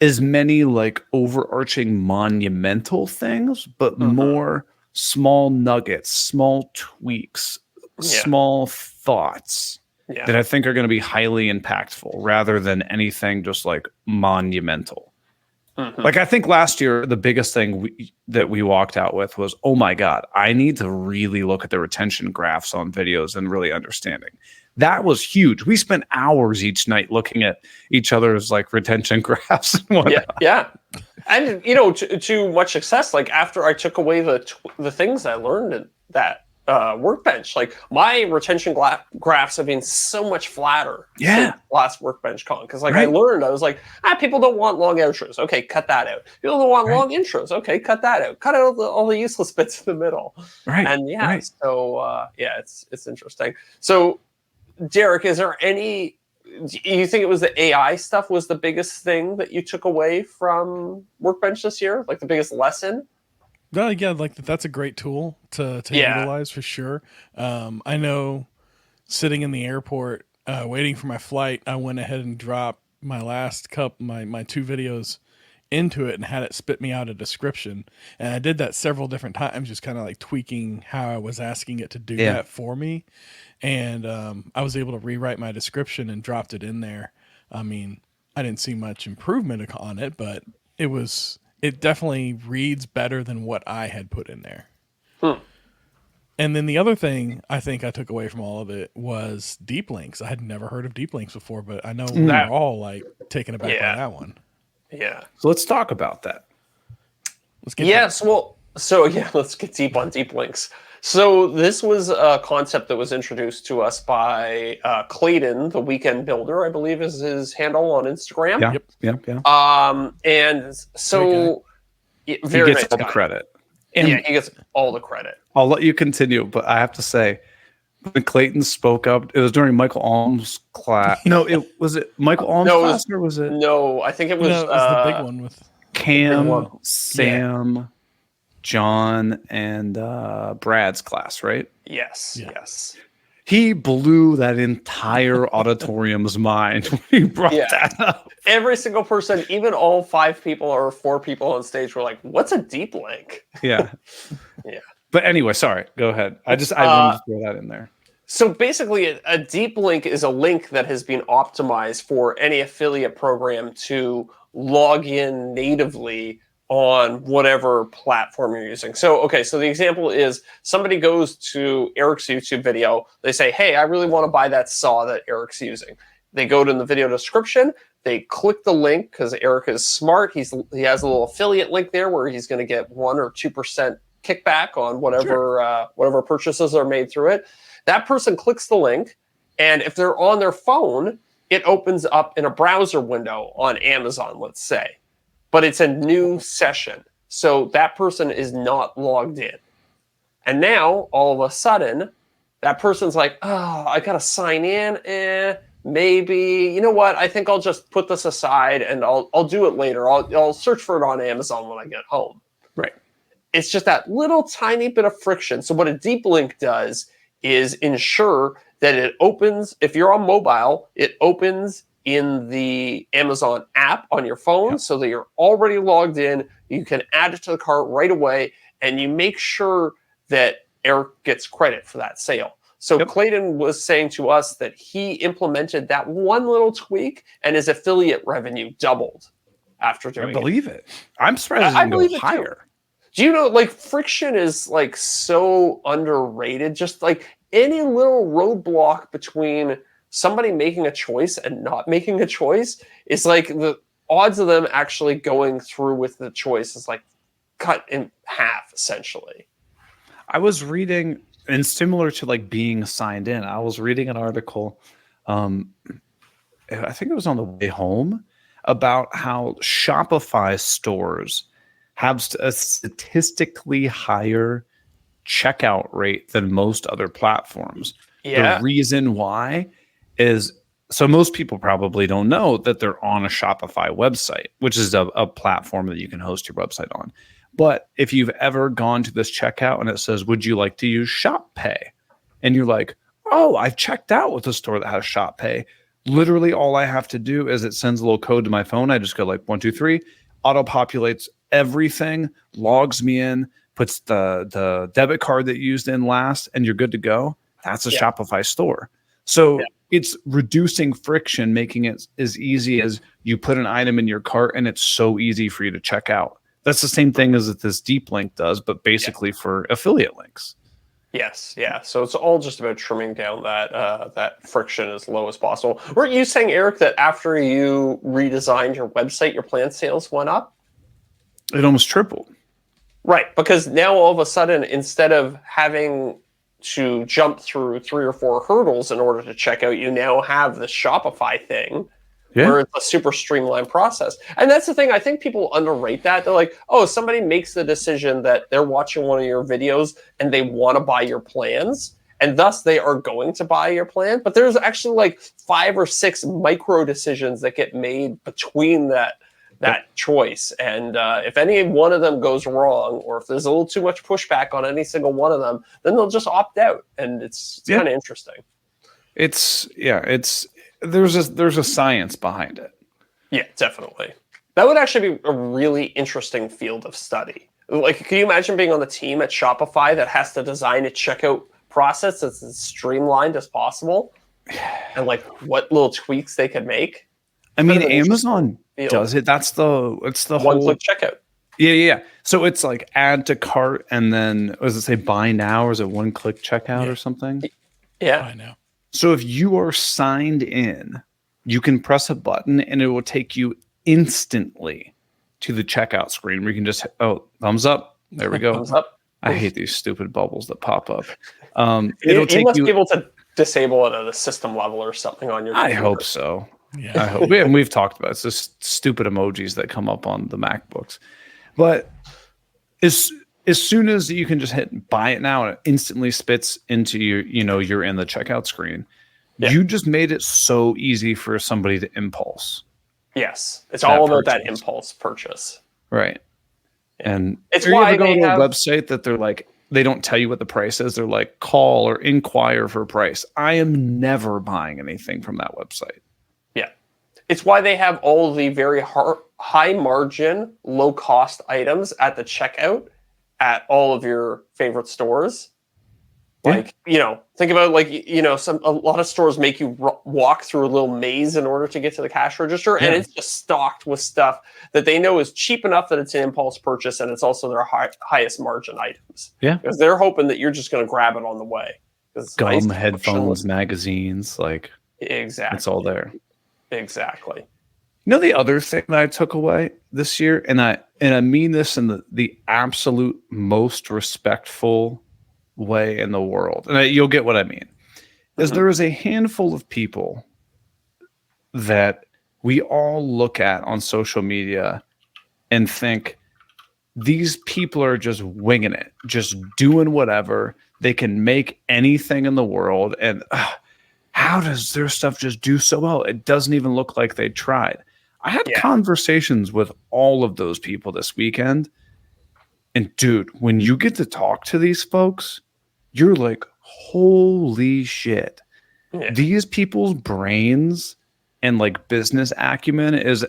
Speaker 4: as many like overarching monumental things, but more small nuggets, small tweaks, small thoughts that I think are going to be highly impactful rather than anything just like monumental. Like I think last year, the biggest thing that we walked out with was, oh my God, I need to really look at the retention graphs on videos and really understanding. That was huge. We spent hours each night looking at each other's like retention graphs and whatnot.
Speaker 3: Yeah. And, to much success, like after I took away the things I learned in that Workbench, like my retention graphs have been so much flatter since last Workbench con. Because I learned, I was like, people don't want long intros. Okay, cut that out. People don't want long intros. Okay, cut that out. Cut out all the useless bits in the middle.
Speaker 4: Right.
Speaker 3: And so it's interesting. So, Deric, is there any? Do you think it was the AI stuff was the biggest thing that you took away from Workbench this year? Like the biggest lesson?
Speaker 5: Well, yeah, like that's a great tool to utilize for sure. I know sitting in the airport waiting for my flight, I went ahead and dropped my last my 2 videos into it and had it spit me out a description. And I did that several different times, just kind of like tweaking how I was asking it to do that for me. And I was able to rewrite my description and dropped it in there. I mean, I didn't see much improvement on it, but it definitely reads better than what I had put in there. And then the other thing I think I took away from all of it was deep links. I had never heard of deep links before, but I know we're all like taken aback by that one.
Speaker 3: Yeah.
Speaker 4: So let's talk about that.
Speaker 5: Let's get
Speaker 3: let's get deep on deep links. So this was a concept that was introduced to us by Clayton, the Weekend Builder, I believe is his handle on Instagram.
Speaker 4: Yeah.
Speaker 3: And so
Speaker 4: he gets all the credit. And
Speaker 3: he gets all the credit.
Speaker 4: I'll let you continue, but I have to say, when Clayton spoke up, it was during Michael Alm's class. No, was it Michael Alm's class, or was it?
Speaker 3: No, I think it was,
Speaker 5: the big one with
Speaker 4: Cam, Sam, John, and Brad's class, right?
Speaker 3: Yes.
Speaker 4: He blew that entire auditorium's mind when he brought that up.
Speaker 3: Every single person, even all 5 people or 4 people on stage were like, what's a deep link?
Speaker 4: Yeah.
Speaker 3: Yeah.
Speaker 4: But anyway, sorry. Go ahead. I wanted to throw that in there.
Speaker 3: So basically, a deep link is a link that has been optimized for any affiliate program to log in natively on whatever platform you're using. So the example is somebody goes to Eric's YouTube video. They say, hey, I really want to buy that saw that Eric's using. They go to the video description. They click the link because Eric is smart. He has a little affiliate link there where he's going to get 1 or 2% kickback on whatever purchases are made through it. That person clicks the link, and if they're on their phone, it opens up in a browser window on Amazon, let's say. But it's a new session. So that person is not logged in. And now, all of a sudden, that person's like, oh, I got to sign in. Maybe. You know what? I think I'll just put this aside and I'll do it later. I'll search for it on Amazon when I get home.
Speaker 4: Right.
Speaker 3: It's just that little tiny bit of friction. So what a deep link does is ensure that it opens, if you're on mobile, it opens in the Amazon app on your phone so that you're already logged in. You can add it to the cart right away, and you make sure that Eric gets credit for that sale. So Clayton was saying to us that he implemented that one little tweak, and his affiliate revenue doubled after doing it.
Speaker 4: I believe it. I'm surprised it didn't go higher.
Speaker 3: Do you know, like, friction is like so underrated? Just like any little roadblock between somebody making a choice and not making a choice is like the odds of them actually going through with the choice is like cut in half, essentially.
Speaker 4: I was reading, and similar to like being signed in, I was reading an article, I think it was on the way home, about how Shopify stores have a statistically higher checkout rate than most other platforms. The reason why is, so most people probably don't know that they're on a Shopify website, which is a platform that you can host your website on. But if you've ever gone to this checkout and it says, would you like to use Shop Pay? And you're like, oh, I've checked out with a store that has Shop Pay. Literally all I have to do is it sends a little code to my phone. I just go like 1, 2, 3, auto populates everything, logs me in, puts the debit card that you used in last, and you're good to go. That's a Shopify store. So it's reducing friction, making it as easy as you put an item in your cart and it's so easy for you to check out. That's the same thing as this deep link does, but basically for affiliate links.
Speaker 3: Yes, yeah. So it's all just about trimming down that friction as low as possible. Weren't you saying, Eric, that after you redesigned your website, your plant sales went up?
Speaker 4: It almost tripled.
Speaker 3: Right, because now all of a sudden, instead of having to jump through 3 or 4 hurdles in order to check out, you now have the Shopify thing where it's a super streamlined process. And that's the thing, I think people underrate that. They're like, oh, somebody makes the decision that they're watching one of your videos and they want to buy your plans, and thus they are going to buy your plan. But there's actually like 5 or 6 micro decisions that get made between that choice. And if any one of them goes wrong, or if there's a little too much pushback on any single one of them, then they'll just opt out. And it's kind of interesting.
Speaker 4: There's a science behind it.
Speaker 3: Yeah, definitely. That would actually be a really interesting field of study. Like, can you imagine being on the team at Shopify that has to design a checkout process that's as streamlined as possible, and like what little tweaks they could make?
Speaker 4: I mean, Amazon does it. It's the
Speaker 3: one-click checkout.
Speaker 4: Yeah. So it's like add to cart, and then does it say buy now, or is it one-click checkout or something?
Speaker 3: Yeah,
Speaker 5: buy now.
Speaker 4: So if you are signed in, you can press a button, and it will take you instantly to the checkout screen where you can just thumbs up. There we go.
Speaker 3: Thumbs up.
Speaker 4: I hate these stupid bubbles that pop up.
Speaker 3: You must be able to disable it at a system level or something on your computer.
Speaker 4: I hope so.
Speaker 5: Yeah.
Speaker 4: I hope. And we've talked about it. It's just stupid emojis that come up on the MacBooks. But as soon as you can just hit buy it now, and it instantly spits into your, you're in the checkout screen. Yeah. You just made it so easy for somebody to impulse.
Speaker 3: Yes. It's all about that impulse purchase.
Speaker 4: Right. And
Speaker 3: it's why
Speaker 4: you ever go to a website that they're like, they don't tell you what the price is. They're like, call or inquire for price. I am never buying anything from that website.
Speaker 3: Yeah. It's why they have all the very high margin, low cost items at the checkout at all of your favorite stores. Like, think about a lot of stores make you walk through a little maze in order to get to the cash register. And it's just stocked with stuff that they know is cheap enough that it's an impulse purchase. And it's also their highest margin items. Yeah. Because they're hoping that you're just going to grab it on the way.
Speaker 4: Gum, headphones, magazines,
Speaker 3: exactly.
Speaker 4: It's all there.
Speaker 3: Exactly.
Speaker 4: The other thing that I took away this year, and I mean this in the absolute most respectful way in the world, and you'll get what I mean, is there is a handful of people that we all look at on social media and think these people are just winging it, just doing whatever. They can make anything in the world, and how does their stuff just do so well? It doesn't even look like they tried. I had conversations with all of those people this weekend, and dude, when you get to talk to these folks, you're like, holy shit. Yeah. These people's brains and business acumen is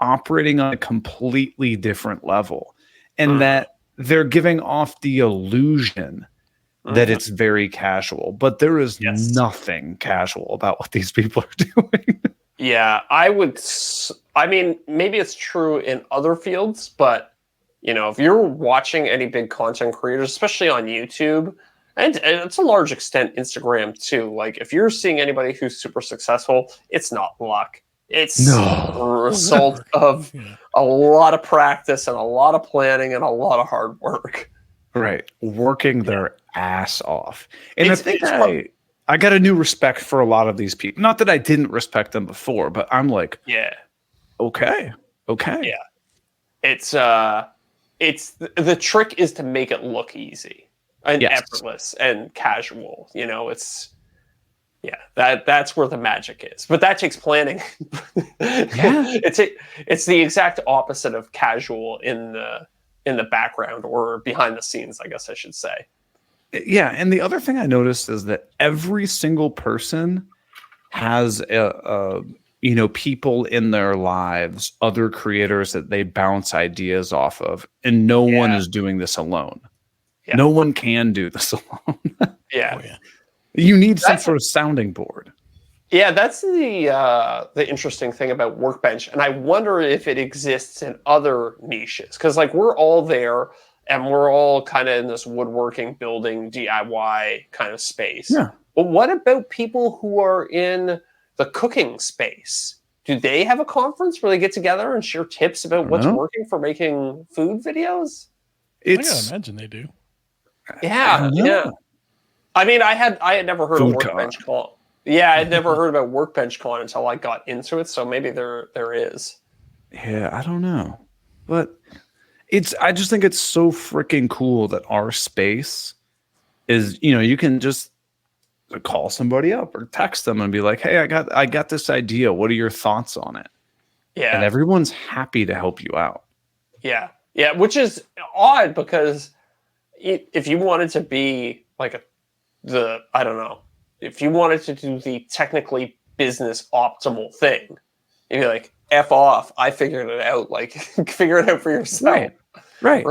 Speaker 4: operating on a completely different level. And that they're giving off the illusion that it's very casual, but there is nothing casual about what these people are doing.
Speaker 3: Yeah, maybe it's true in other fields, but if you're watching any big content creators, especially on YouTube, and to a large extent Instagram too, if you're seeing anybody who's super successful, it's not luck. It's a result of a lot of practice and a lot of planning and a lot of hard work.
Speaker 4: Right. Working their ass off. And I think I got a new respect for a lot of these people. Not that I didn't respect them before, but I'm like, okay.
Speaker 3: Yeah. It's the trick is to make it look easy and effortless and casual. That's where the magic is. But that takes planning. It's the exact opposite of casual in the background or behind the scenes, I guess I should say.
Speaker 4: Yeah, and the other thing I noticed is that every single person has people in their lives, other creators that they bounce ideas off of, and no one is doing this alone. Yeah. No one can do this alone. You need some sort of sounding board.
Speaker 3: Yeah, that's the interesting thing about Workbench, and I wonder if it exists in other niches, because we're all there. And we're all kind of in this woodworking, building, DIY kind of space. Yeah. But what about people who are in the cooking space? Do they have a conference where they get together and share tips about what's working for making food videos?
Speaker 5: I gotta imagine they do.
Speaker 3: Yeah. I mean, I had never heard of Workbench Con. Yeah, I'd never heard about Workbench Con until I got into it. So maybe there is.
Speaker 4: Yeah, I don't know, but. I just think it's so freaking cool that our space is, you can just call somebody up or text them and be like, hey, I got this idea. What are your thoughts on it? Yeah. And everyone's happy to help you out.
Speaker 3: Yeah. Yeah. Which is odd because if you wanted to be if you wanted to do the technically business optimal thing, you'd be like, F off. I figured it out. Like, figure it out for yourself. Right.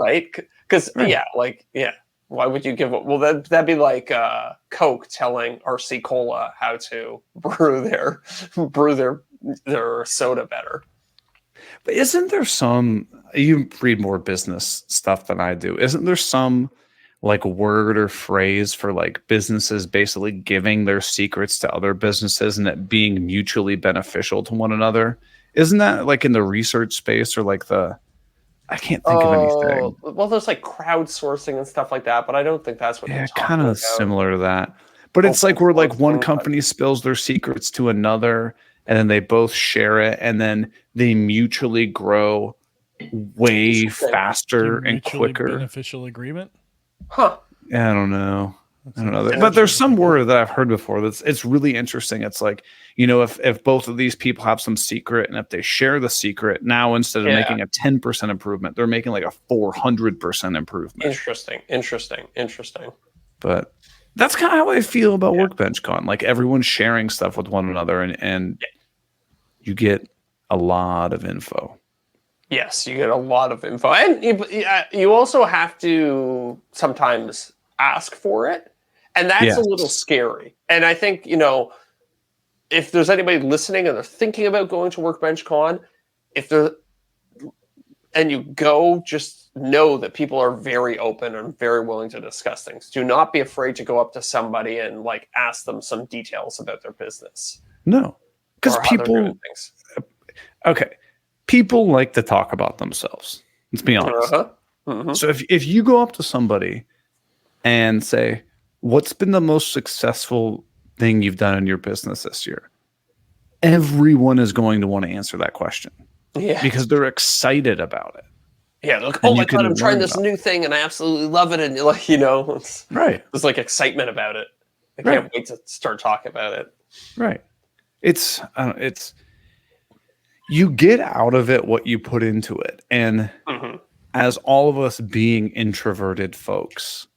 Speaker 3: Because why would you give? Well, that'd be like Coke telling RC Cola how to brew their soda better.
Speaker 4: But isn't there some? You read more business stuff than I do. Isn't there some like word or phrase for like businesses basically giving their secrets to other businesses and it being mutually beneficial to one another? Isn't that like in the research space or like I can't think of anything.
Speaker 3: Well, there's like crowdsourcing and stuff like that, but I don't think that's what you're talking
Speaker 4: kind of
Speaker 3: about.
Speaker 4: Similar to that. But it's like where like one company spills their secrets to another and then they both share it and then they mutually grow way faster and quicker.
Speaker 5: Beneficial agreement?
Speaker 3: Huh.
Speaker 4: I don't know. But there's some word that I've heard before it's really interesting. It's like, if both of these people have some secret and if they share the secret, now instead of making a 10% improvement, they're making like a 400% improvement.
Speaker 3: Interesting.
Speaker 4: But that's kind of how I feel about Workbench Con. Like everyone's sharing stuff with one another and you get a lot of info.
Speaker 3: Yes, you get a lot of info. And you also have to sometimes ask for it. And that's a little scary. And I think, if there's anybody listening and they're thinking about going to Workbench Con, and you go, just know that people are very open and very willing to discuss things. Do not be afraid to go up to somebody and like ask them some details about their business.
Speaker 4: No, because people like to talk about themselves. Let's be honest.
Speaker 3: Mm-hmm.
Speaker 4: So if you go up to somebody and say, what's been the most successful thing you've done in your business this year? Everyone is going to want to answer that question.
Speaker 3: Yeah.
Speaker 4: Because they're excited about it.
Speaker 3: Yeah, look, oh my God, I'm trying this new thing and I absolutely love it. And you're like, there's like excitement about it. I can't wait to start talking about it.
Speaker 4: Right. It's you get out of it what you put into it. And as all of us being introverted folks,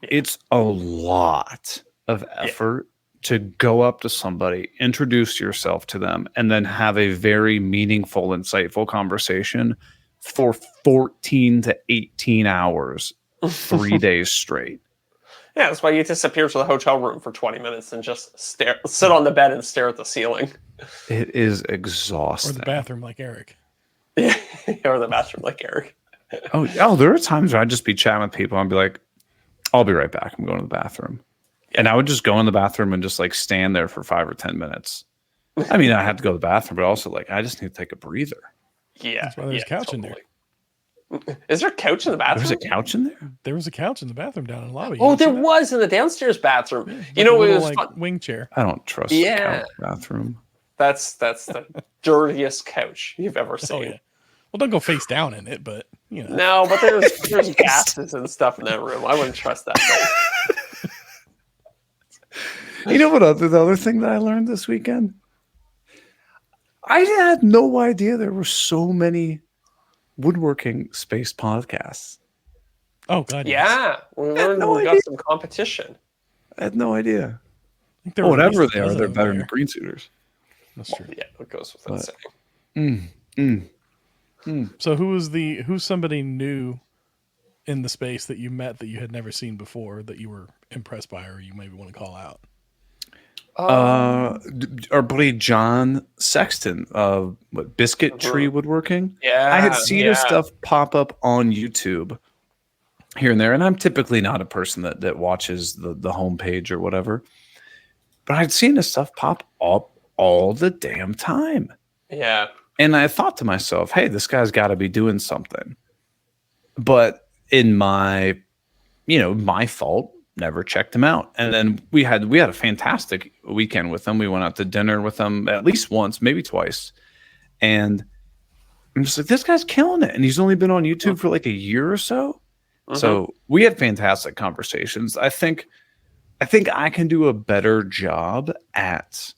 Speaker 4: it's a lot of effort to go up to somebody, introduce yourself to them, and then have a very meaningful, insightful conversation for 14 to 18 hours, 3 days straight.
Speaker 3: Yeah, that's why you disappear to the hotel room for 20 minutes and just sit on the bed and stare at the ceiling.
Speaker 4: It is exhausting.
Speaker 5: Or the bathroom like Eric.
Speaker 3: Yeah, or the bathroom like Eric.
Speaker 4: Oh, there are times where I'd just be chatting with people and be like, I'll be right back. I'm going to the bathroom. Yeah. And I would just go in the bathroom and just like stand there for 5 or 10 minutes. I mean, I had to go to the bathroom, but also like, I just need to take a breather.
Speaker 3: Yeah.
Speaker 5: That's why there's a couch in there.
Speaker 3: Is there a couch in the bathroom?
Speaker 4: There's a couch in there?
Speaker 5: There was a couch in the bathroom down in the lobby.
Speaker 3: Oh, there was in the downstairs bathroom.
Speaker 5: Yeah,
Speaker 3: it was
Speaker 5: like wing chair.
Speaker 4: I don't trust the couch bathroom.
Speaker 3: That's the dirtiest couch you've ever seen.
Speaker 5: Oh, yeah. Well, don't go face down in it, but
Speaker 3: No, but there's gases and stuff in that room. I wouldn't trust that thing.
Speaker 4: You know what? The other thing that I learned this weekend, I had no idea there were so many woodworking space podcasts.
Speaker 5: Oh God!
Speaker 3: Yeah, we learned we got some competition.
Speaker 4: I had no idea. Whatever they are, they're better than Green Suiters.
Speaker 5: That's true.
Speaker 3: Yeah, it goes without saying.
Speaker 5: So who's somebody new in the space that you met that you had never seen before that you were impressed by, or you maybe want to call out?
Speaker 4: Our buddy John Sexton of Biscuit Tree Woodworking.
Speaker 3: Yeah,
Speaker 4: I had seen his stuff pop up on YouTube here and there, and I'm typically not a person that watches the homepage or whatever, but I'd seen his stuff pop up all the damn time.
Speaker 3: Yeah.
Speaker 4: And I thought to myself, hey, this guy's got to be doing something. But in my fault, never checked him out. And then we had a fantastic weekend with him. We went out to dinner with him at least once, maybe twice. And I'm just like, this guy's killing it. And he's only been on YouTube for like a year or so. So we had fantastic conversations. I think I can do a better job at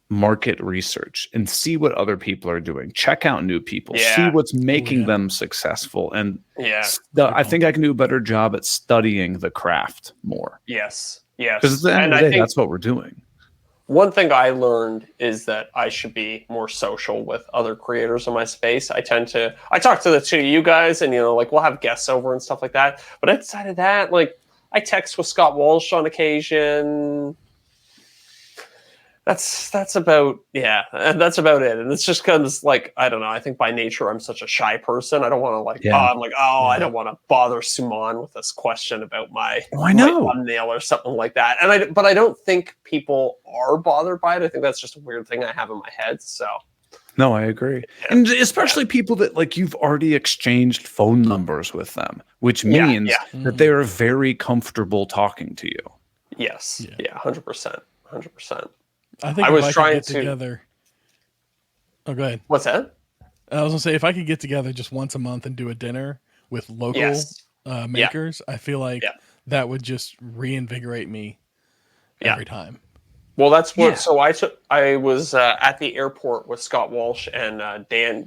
Speaker 4: market research and see what other people are doing. Check out new people. See what's making them successful. And I think I can do a better job at studying the craft more.
Speaker 3: Yes. Yes.
Speaker 4: Because at the end of the day, that's what we're doing.
Speaker 3: one thing I learned is that I should be more social with other creators in my space. I talk to the two of you guys, and like we'll have guests over and stuff like that. But outside of that, like I text with Scott Walsh on occasion. That's about it. And it's just because, like, I don't know. I think by nature I'm such a shy person. I don't want to I don't want to bother Suman with this question about my thumbnail or something like that. But I don't think people are bothered by it. I think that's just a weird thing I have in my head. So.
Speaker 4: No, I agree. And especially people that like you've already exchanged phone numbers with them, which means that they are very comfortable talking to you.
Speaker 3: Yes. Yeah. 100%. 100%.
Speaker 5: I think if I could get together. Oh, go ahead.
Speaker 3: What's that?
Speaker 5: I was gonna say if I could get together just once a month and do a dinner with local makers, I feel like that would just reinvigorate me every time.
Speaker 3: Well, that's what. So I was at the airport with Scott Walsh and Danny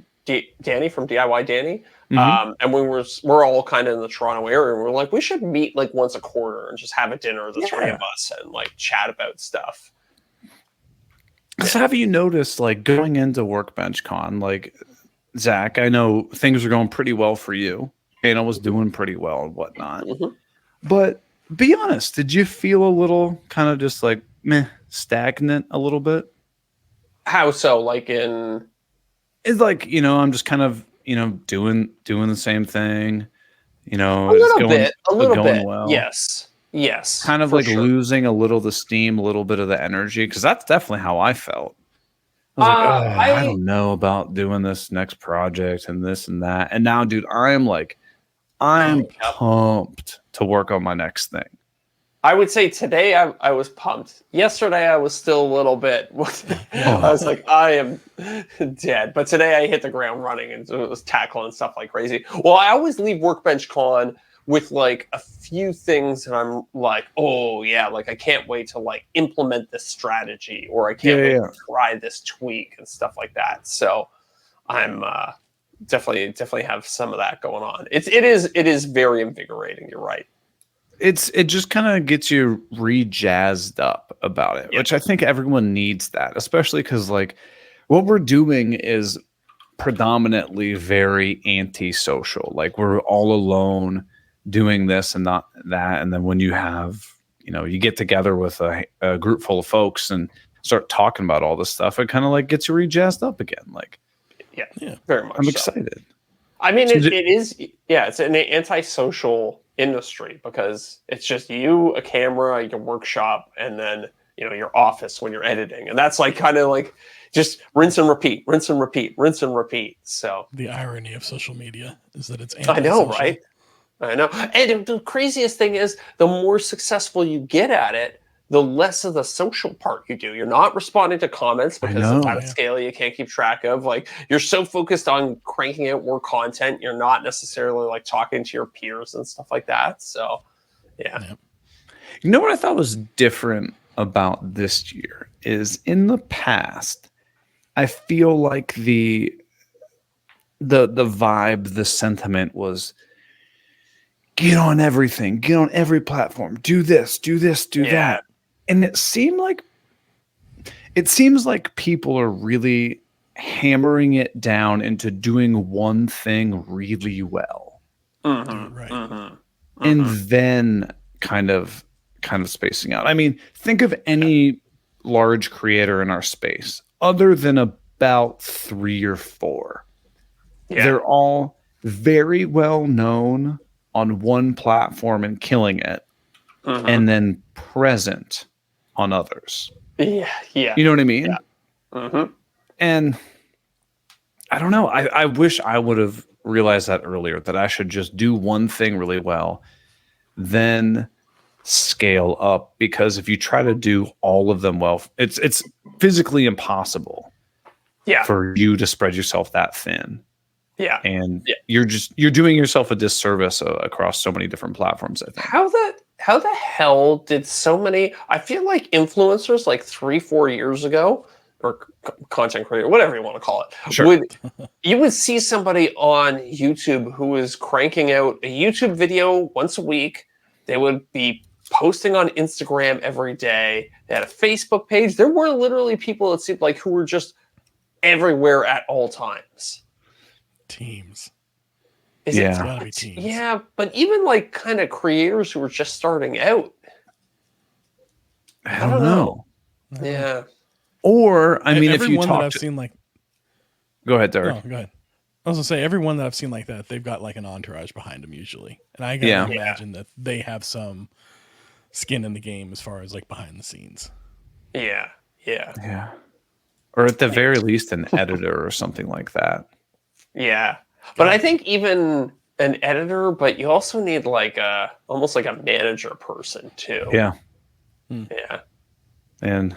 Speaker 3: from DIY Danny, and we're all kind of in the Toronto area. And we're like, we should meet like once a quarter and just have a dinner, the three of us, and like chat about stuff.
Speaker 4: So have you noticed, like, going into Workbench Con, like, Zach, I know things are going pretty well for you. Anna was doing pretty well and whatnot. Mm-hmm. But be honest, did you feel a little kind of just like, stagnant a little bit?
Speaker 3: How so? Like in...
Speaker 4: It's like, I'm just kind of, doing the same thing.
Speaker 3: A little bit.
Speaker 4: Well.
Speaker 3: Yes.
Speaker 4: Kind of like losing a little the steam, a little bit of the energy, because that's definitely how I felt. I was like, I don't know about doing this next project and this and that. And now, dude, I'm pumped to work on my next thing.
Speaker 3: I would say today I was pumped. Yesterday I was still a little bit. I was like, I am dead. But today I hit the ground running and it was tackling stuff like crazy. Well, I always leave Workbench Con with like a few things that I'm like, oh yeah, like I can't wait to like implement this strategy, or I can't wait to try this tweak and stuff like that. So I'm definitely have some of that going on. It is very invigorating. You're right.
Speaker 4: It just kind of gets you re-jazzed up about it, which I think everyone needs that, especially because like what we're doing is predominantly very antisocial. Like we're all alone doing this and not that. And then when you have, you get together with a group full of folks and start talking about all this stuff, it kind of like gets you re-jazzed up again. Like,
Speaker 3: very much.
Speaker 4: I'm excited.
Speaker 3: I mean, it's an antisocial industry because it's just you, a camera, your workshop, and then, your office when you're editing. And that's like kind of like just rinse and repeat, rinse and repeat, rinse and repeat. So
Speaker 5: the irony of social media is that it's antisocial.
Speaker 3: I know, right? I know. And the craziest thing is the more successful you get at it, the less of the social part you do. You're not responding to comments because of that scale you can't keep track of. Like you're so focused on cranking out more content. You're not necessarily like talking to your peers and stuff like that. So yeah.
Speaker 4: You know what I thought was different about this year is in the past, I feel like the vibe, the sentiment was get on everything, get on every platform, do this, do that. And it seems like people are really hammering it down into doing one thing really well.
Speaker 5: Mm-hmm. Right. Mm-hmm.
Speaker 4: And then kind of spacing out. I mean, think of any large creator in our space other than about 3 or 4. Yeah. They're all very well known on one platform and killing it, and then present on others.
Speaker 3: Yeah.
Speaker 4: You know what I mean?
Speaker 3: Yeah. Mm-hmm.
Speaker 4: And I don't know. I wish I would have realized that earlier, that I should just do one thing really well, then scale up. Because if you try to do all of them well, it's physically impossible for you to spread yourself that thin.
Speaker 3: Yeah.
Speaker 4: And you're doing yourself a disservice across so many different platforms, I think.
Speaker 3: How the hell did so many, I feel like influencers like 3-4 years ago, or content creator, whatever you want to call it, you would see somebody on YouTube who is cranking out a YouTube video once a week. They would be posting on Instagram every day. They had a Facebook page. There were literally people, it seemed like, who were just everywhere at all times.
Speaker 5: Teams.
Speaker 3: It's
Speaker 5: gotta be teams.
Speaker 3: Yeah, but even like kind of creators who were just starting out.
Speaker 4: I don't know.
Speaker 3: Yeah.
Speaker 4: Or, I mean, if you
Speaker 5: everyone
Speaker 4: talk
Speaker 5: that I've seen like...
Speaker 4: Go ahead, Deric.
Speaker 5: No, go ahead. I was going to say, everyone that I've seen like that, they've got like an entourage behind them usually. And I gotta imagine that they have some skin in the game as far as like behind the scenes.
Speaker 3: Yeah.
Speaker 4: Or at the very least, an editor or something like that.
Speaker 3: Yeah. But I think even an editor, but you also need like almost like a manager person too.
Speaker 4: Yeah.
Speaker 3: Yeah.
Speaker 4: And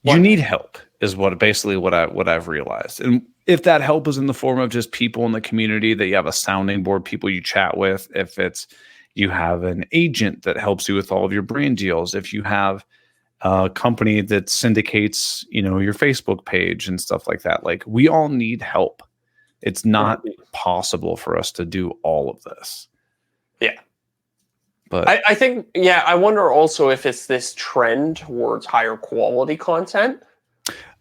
Speaker 4: you need help is basically what I've realized. And if that help is in the form of just people in the community that you have a sounding board, people you chat with, if it's you have an agent that helps you with all of your brand deals, if you have a company that syndicates, your Facebook page and stuff like that, like we all need help. It's not possible for us to do all of this.
Speaker 3: Yeah.
Speaker 4: But
Speaker 3: I think, I wonder also if it's this trend towards higher quality content.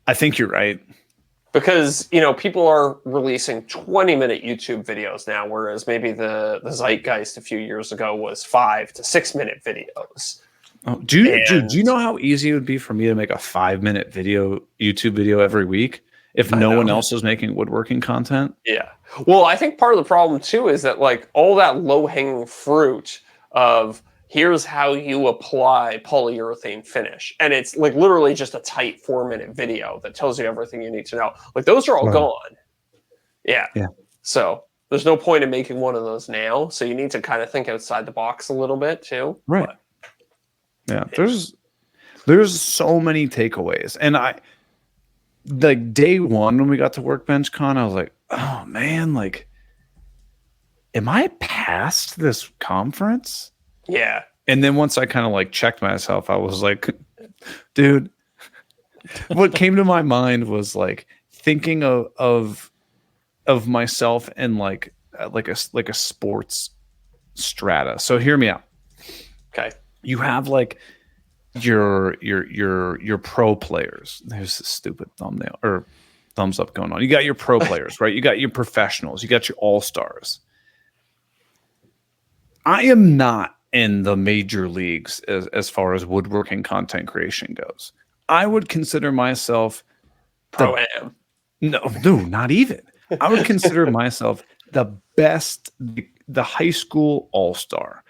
Speaker 4: I think you're right.
Speaker 3: Because, people are releasing 20-minute YouTube videos now, whereas maybe the zeitgeist a few years ago was 5 to 6 minute videos.
Speaker 4: Oh, do you know how easy it would be for me to make a 5-minute YouTube video every week if no one else is making woodworking content?
Speaker 3: Yeah. Well, I think part of the problem too is that like all that low-hanging fruit of here's how you apply polyurethane finish. And it's like literally just a tight 4-minute video that tells you everything you need to know. Like those are all gone. Yeah. So there's no point in making one of those now. So you need to kind of think outside the box a little bit too.
Speaker 4: Right. There's so many takeaways. And like day one when we got to Workbench Con, I was like, oh man, like, am I past this conference?
Speaker 3: Yeah.
Speaker 4: And then once I kind of like checked myself, I was like, dude, what came to my mind was like thinking of myself in like a sports strata. So hear me out.
Speaker 3: Okay.
Speaker 4: You have like your pro players. There's this stupid thumbnail or thumbs up going on. You got your pro players, right? You got your professionals. You got your all-stars. I am not in the major leagues as far as woodworking content creation goes. I would consider myself
Speaker 3: Pro-am.
Speaker 4: No, not even. I would consider myself the best, the high school all-star.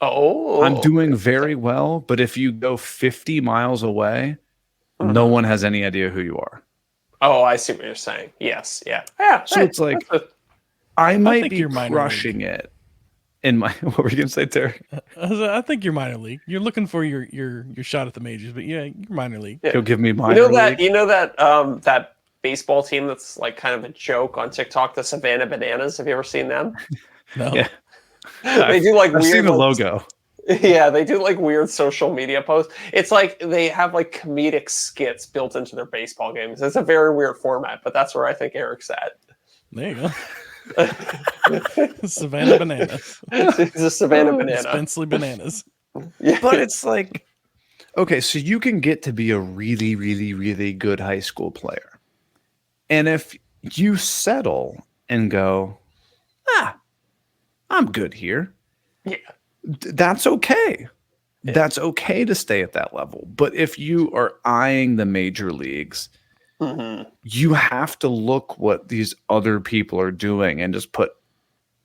Speaker 3: Oh.
Speaker 4: I'm doing very well, but if you go 50 miles away, no one has any idea who you are.
Speaker 3: Oh, I see what you're saying. Yes, yeah. Yeah.
Speaker 4: So it's like I might be crushing it. In my, what were you gonna say, Terry?
Speaker 5: I think you're minor league. You're looking for your shot at the majors, but yeah, you're minor league.
Speaker 3: Yeah.
Speaker 4: You'll give me minor league.
Speaker 3: You know that baseball team that's like kind of a joke on TikTok, the Savannah Bananas. Have you ever seen them?
Speaker 5: No.
Speaker 4: Yeah.
Speaker 3: They do like
Speaker 4: I've
Speaker 3: weird.
Speaker 4: seen the logo.
Speaker 3: Yeah, they do like weird social media posts. It's like they have like comedic skits built into their baseball games. It's a very weird format, but that's where I think Eric's at.
Speaker 5: There you go. Savannah Bananas.
Speaker 3: He's a Savannah Banana.
Speaker 5: Spenceley Bananas.
Speaker 3: Yeah.
Speaker 4: But it's like, okay, so you can get to be a really, really, really good high school player. And if you settle and go, I'm good here.
Speaker 3: Yeah.
Speaker 4: That's okay. Yeah. That's okay to stay at that level. But if you are eyeing the major leagues, you have to look what these other people are doing and just put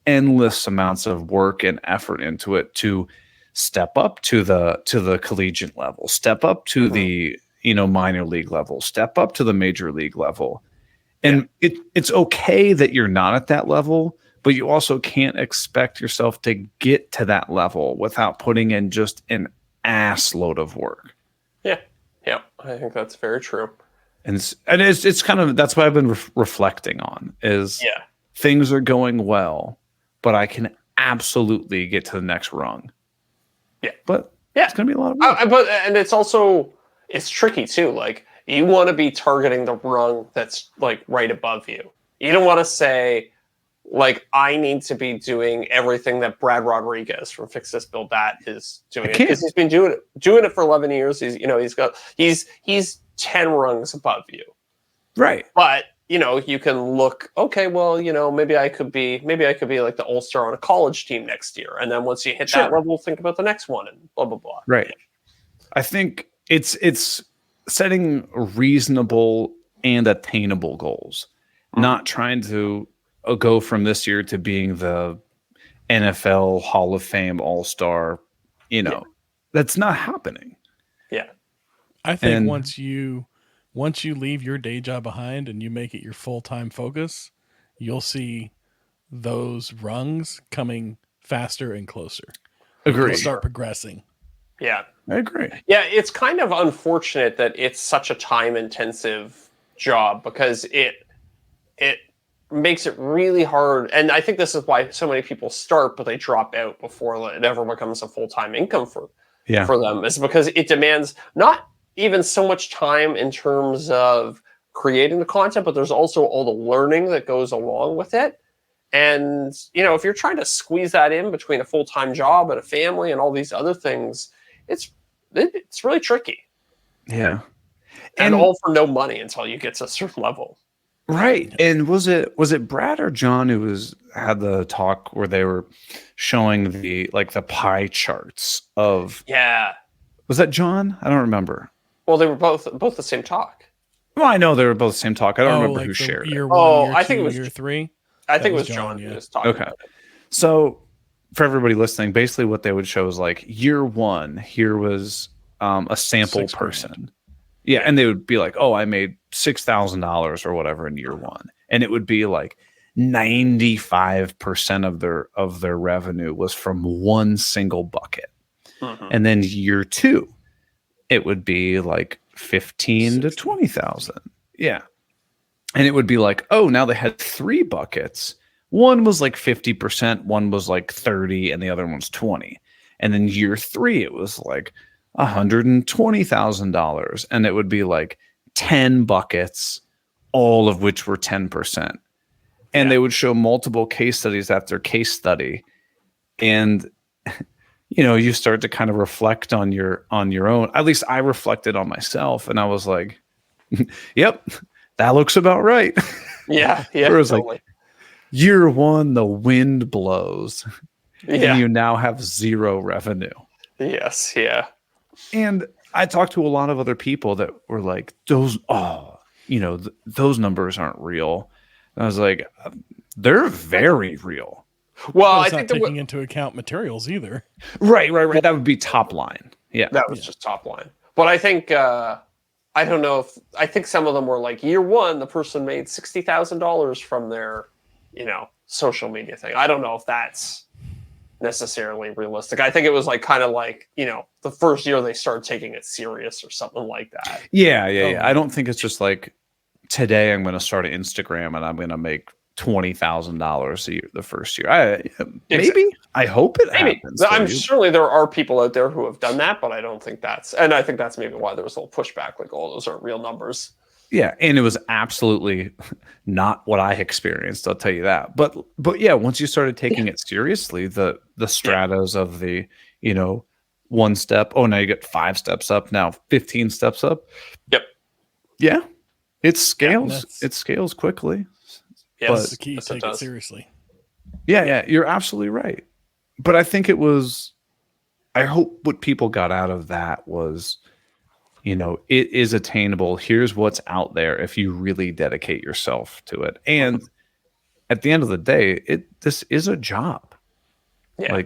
Speaker 4: endless amounts of work and effort into it to step up to the collegiate level, step up to the minor league level, step up to the major league level. And it's okay that you're not at that level, but you also can't expect yourself to get to that level without putting in just an ass load of work.
Speaker 3: Yeah. I think that's very true.
Speaker 4: And it's kind of, that's what I've been reflecting on is things are going well, but I can absolutely get to the next rung. Yeah. But it's going to be a lot of work.
Speaker 3: And it's tricky too. Like you want to be targeting the rung that's like right above you. You don't want to say like I need to be doing everything that Brad Rodriguez from Fix This Build That is doing, because he's been doing it for 11 years. He's 10 rungs above you.
Speaker 4: Right.
Speaker 3: But, you can look, okay, well, maybe I could be like the all-star on a college team next year. And then once you hit that level, think about the next one and blah, blah, blah.
Speaker 4: Right. I think it's setting reasonable and attainable goals, not trying to go from this year to being the NFL Hall of Fame All-Star. That's not happening.
Speaker 3: Yeah.
Speaker 5: I think once you leave your day job behind and you make it your full-time focus, you'll see those rungs coming faster and closer.
Speaker 4: Agree.
Speaker 5: You'll start progressing.
Speaker 3: Yeah.
Speaker 4: I agree.
Speaker 3: Yeah, it's kind of unfortunate that it's such a time-intensive job, because it makes it really hard. And I think this is why so many people start, but they drop out before it ever becomes a full-time income for them, is because it demands not even so much time in terms of creating the content, but there's also all the learning that goes along with it. And, if you're trying to squeeze that in between a full-time job and a family and all these other things, it's really tricky.
Speaker 4: Yeah.
Speaker 3: And all for no money until you get to a certain level.
Speaker 4: Right. And was it Brad or John who had the talk where they were showing the pie charts of...
Speaker 3: Yeah.
Speaker 4: Was that John? I don't remember.
Speaker 3: Well, they were both the same talk.
Speaker 4: Well, I know they were both the same talk. I don't remember who shared
Speaker 5: year
Speaker 4: it.
Speaker 5: One, year
Speaker 3: I
Speaker 5: two,
Speaker 3: think it was
Speaker 5: year three.
Speaker 3: I think it was John who was talking about it.
Speaker 4: So for everybody listening, basically what they would show is year one, here was a sample person. Yeah, and they would be like, oh, I made $6,000 or whatever in year one. And it would be 95% of their revenue was from one single bucket. Mm-hmm. And then year two, it would be 15 to 20,000. Yeah. And it would be oh, now they had 3 buckets. One was 50%, one was 30, and the other one was 20. And then year 3, it was $120,000, and it would be 10 buckets, all of which were 10%. And they would show multiple case studies after case study, and you start to kind of reflect on your own. At least I reflected on myself, and I was like, "Yep, that looks about right."
Speaker 3: Yeah, yeah.
Speaker 4: It was
Speaker 3: totally.
Speaker 4: Year one, the wind blows,
Speaker 3: and
Speaker 4: you now have 0 revenue.
Speaker 3: Yes, yeah.
Speaker 4: And I talked to a lot of other people that were like, those numbers aren't real. And I was like, they're very real.
Speaker 5: Well, I think not taking into account materials either.
Speaker 4: Right. That would be top line. Yeah.
Speaker 3: That was just top line. But I think, I don't know I think some of them were year one, the person made $60,000 from their, social media thing. I don't know if that's necessarily realistic. I think it was the first year they started taking it serious or something like that.
Speaker 4: Yeah. I don't think it's just today I'm going to start an Instagram and I'm going to make $20,000 a year the first year. Maybe. I hope it happens.
Speaker 3: I'm surely there are people out there who have done that, but I don't think and I think that's maybe why there was a little pushback. Those aren't real numbers.
Speaker 4: Yeah, and it was absolutely not what I experienced. I'll tell you that. But yeah, once you started taking it seriously, the stratas of the one step. Oh, now you get 5 steps up. Now 15 steps up.
Speaker 3: Yep.
Speaker 4: Yeah, it scales. It scales quickly.
Speaker 3: Yes,
Speaker 5: that's the key. Take it seriously.
Speaker 4: Yeah, you're absolutely right. But I think it was. I hope what people got out of that was, it is attainable. Here's what's out there if you really dedicate yourself to it. And at the end of the day, this is a job.
Speaker 3: Yeah.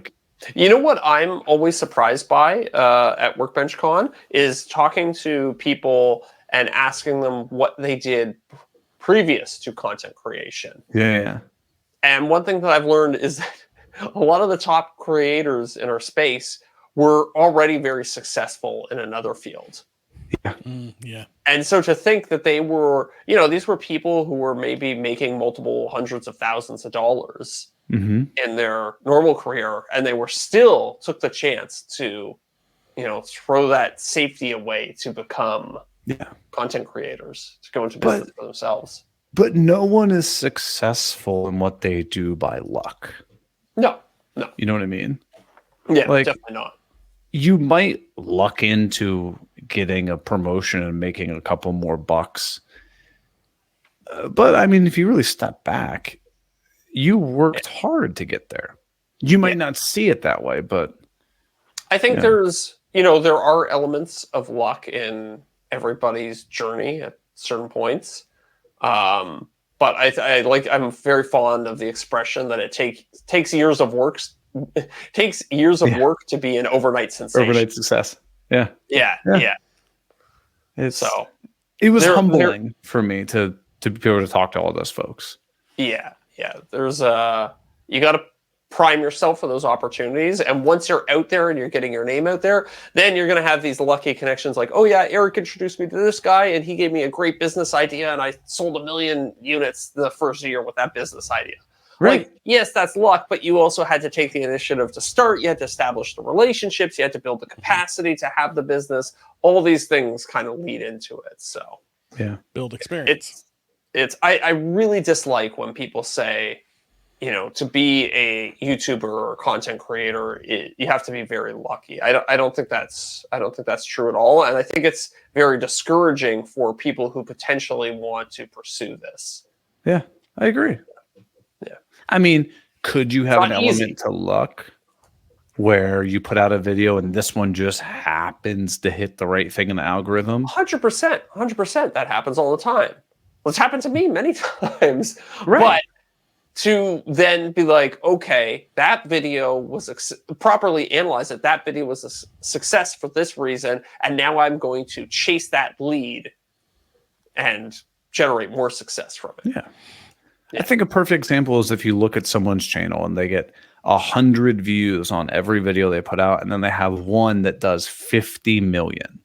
Speaker 3: What I'm always surprised by at Workbench Con is talking to people and asking them what they did previous to content creation.
Speaker 4: Yeah.
Speaker 3: And one thing that I've learned is that a lot of the top creators in our space were already very successful in another field.
Speaker 4: Yeah.
Speaker 5: Yeah.
Speaker 3: And so to think that they were, these were people who were maybe making multiple hundreds of thousands of dollars in their normal career, and they were still took the chance to, throw that safety away to become content creators, to go into business for themselves.
Speaker 4: But no one is successful in what they do by luck.
Speaker 3: No.
Speaker 4: You know what I mean?
Speaker 3: Yeah, like, definitely not.
Speaker 4: You might luck into getting a promotion and making a couple more bucks. But I mean, if you really step back, you worked hard to get there. You might not see it that way, but
Speaker 3: I think there's, there are elements of luck in everybody's journey at certain points. But I'm very fond of the expression that it takes years of work. Takes years of work to be an overnight sensation.
Speaker 4: Overnight success. Yeah. It was humbling for me to be able to talk to all those folks.
Speaker 3: Yeah. There's you got to prime yourself for those opportunities, and once you're out there and you're getting your name out there, then you're going to have these lucky connections. Like, oh yeah, Eric introduced me to this guy, and he gave me a great business idea, and I sold 1 million units the first year with that business idea. Right. Like, yes, that's luck, but you also had to take the initiative to start. You had to establish the relationships. You had to build the capacity to have the business. All these things kind of lead into it. So
Speaker 5: build experience.
Speaker 3: I really dislike when people say, to be a YouTuber or a content creator, you have to be very lucky. I don't think that's true at all, and I think it's very discouraging for people who potentially want to pursue this.
Speaker 4: Yeah, I agree.
Speaker 3: Yeah,
Speaker 4: I mean, could you have an element to luck where you put out a video and this one just happens to hit the right thing in the algorithm?
Speaker 3: 100%. That happens all the time. Well, it's happened to me many times, right? But to then be like, okay, that video was properly analyze it. That video was a success for this reason, and now I'm going to chase that lead and generate more success from it.
Speaker 4: Yeah. I think a perfect example is if you look at someone's channel and they get 100 views on every video they put out, and then they have one that does 50 million.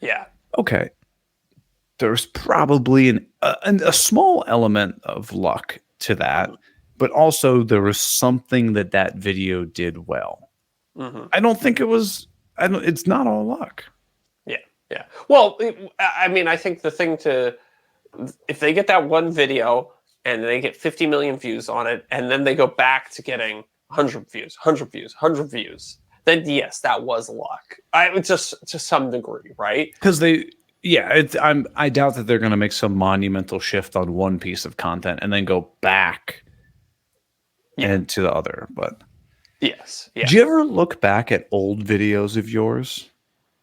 Speaker 3: Yeah.
Speaker 4: Okay. There's probably a small element of luck to that, but also there was something that video did well. Mm-hmm. I don't think it was. It's not all luck.
Speaker 3: Yeah. Well, I think the thing if they get that one video and they get 50 million views on it, and then they go back to getting 100 views, then yes, that was luck. Just to some degree, right?
Speaker 4: Because I doubt that they're going to make some monumental shift on one piece of content and then go back into the other. But
Speaker 3: yes.
Speaker 4: Do you ever look back at old videos of yours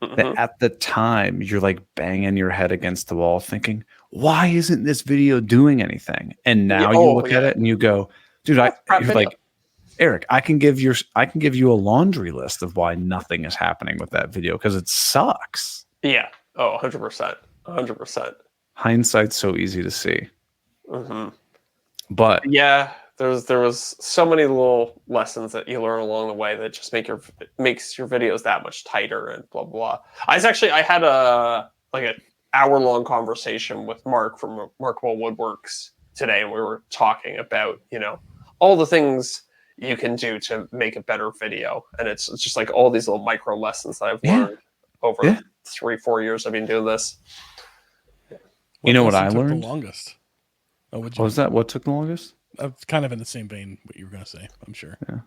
Speaker 4: that at the time you're like banging your head against the wall thinking, why isn't this video doing anything? And now you look at it and you go, dude, you're like, Eric, I can give you a laundry list of why nothing is happening with that video because it sucks.
Speaker 3: Yeah. Oh, 100%.
Speaker 4: Hindsight's so easy to see.
Speaker 3: Mm-hmm.
Speaker 4: But
Speaker 3: yeah, there was so many little lessons that you learn along the way that just makes your videos that much tighter and blah blah. I had an hour-long conversation with Mark from Markwell Woodworks today, and we were talking about all the things you can do to make a better video, and it's just like all these little micro lessons that I've learned over the 3-4 years I've been doing this.
Speaker 4: You know what I learned?
Speaker 5: The longest.
Speaker 4: What was that? What took the longest?
Speaker 5: Kind of in the same vein what you were going to say, I'm sure.
Speaker 4: Yeah.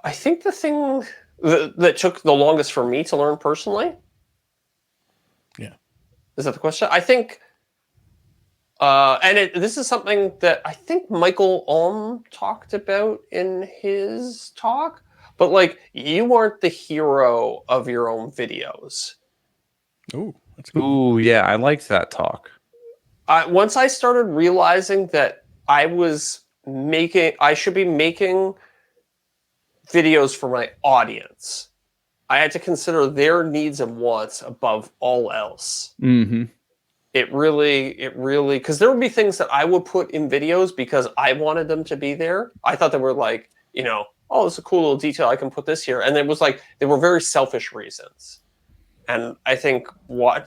Speaker 3: I think the thing that took the longest for me to learn personally.
Speaker 5: Yeah.
Speaker 3: Is that the question? I think, this is something that I think Michael Alm talked about in his talk, but like, you aren't the hero of your own videos.
Speaker 5: Ooh, that's good.
Speaker 4: Ooh, yeah, I liked that talk.
Speaker 3: Once I started realizing that I should be making videos for my audience, I had to consider their needs and wants above all else.
Speaker 4: Mm-hmm.
Speaker 3: It really, because there would be things that I would put in videos because I wanted them to be there. I thought they were like, oh, it's a cool little detail. I can put this here. And it was like, they were very selfish reasons. And I think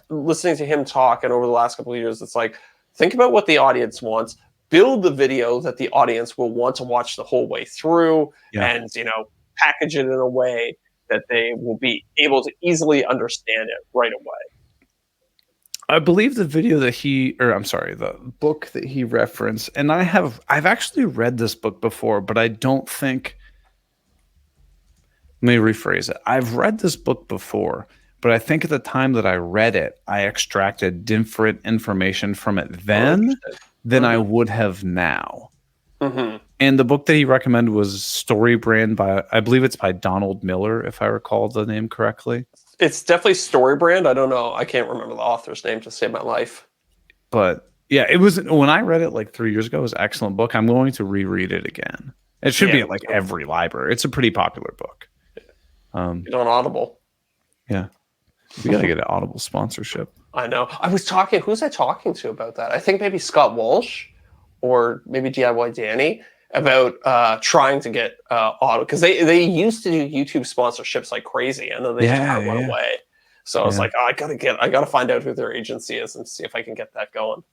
Speaker 3: listening to him talk and over the last couple of years, it's like, think about what the audience wants, build the video that the audience will want to watch the whole way through, and, package it in a way that they will be able to easily understand it right away.
Speaker 4: I believe the video that the book that he referenced, and I've actually read this book before, but I don't think. Let me rephrase it. I've read this book before, but I think at the time that I read it, I extracted different information from it then than I would have now. Mm-hmm. And the book that he recommended was Story Brand I believe it's by Donald Miller, if I recall the name correctly.
Speaker 3: It's definitely Story Brand. I don't know. I can't remember the author's name to save my life.
Speaker 4: But yeah, it was when I read it like 3 years ago. It was an excellent book. I'm going to reread it again. It should be at like every library. It's a pretty popular book.
Speaker 3: Get on Audible.
Speaker 4: Yeah. We got to get an Audible sponsorship.
Speaker 3: I know. Who's I talking to about that? I think maybe Scott Walsh or maybe DIY Danny about trying to get Audible. Because they used to do YouTube sponsorships like crazy, and then they just kind of went away. So I was like, I gotta find out who their agency is and see if I can get that going.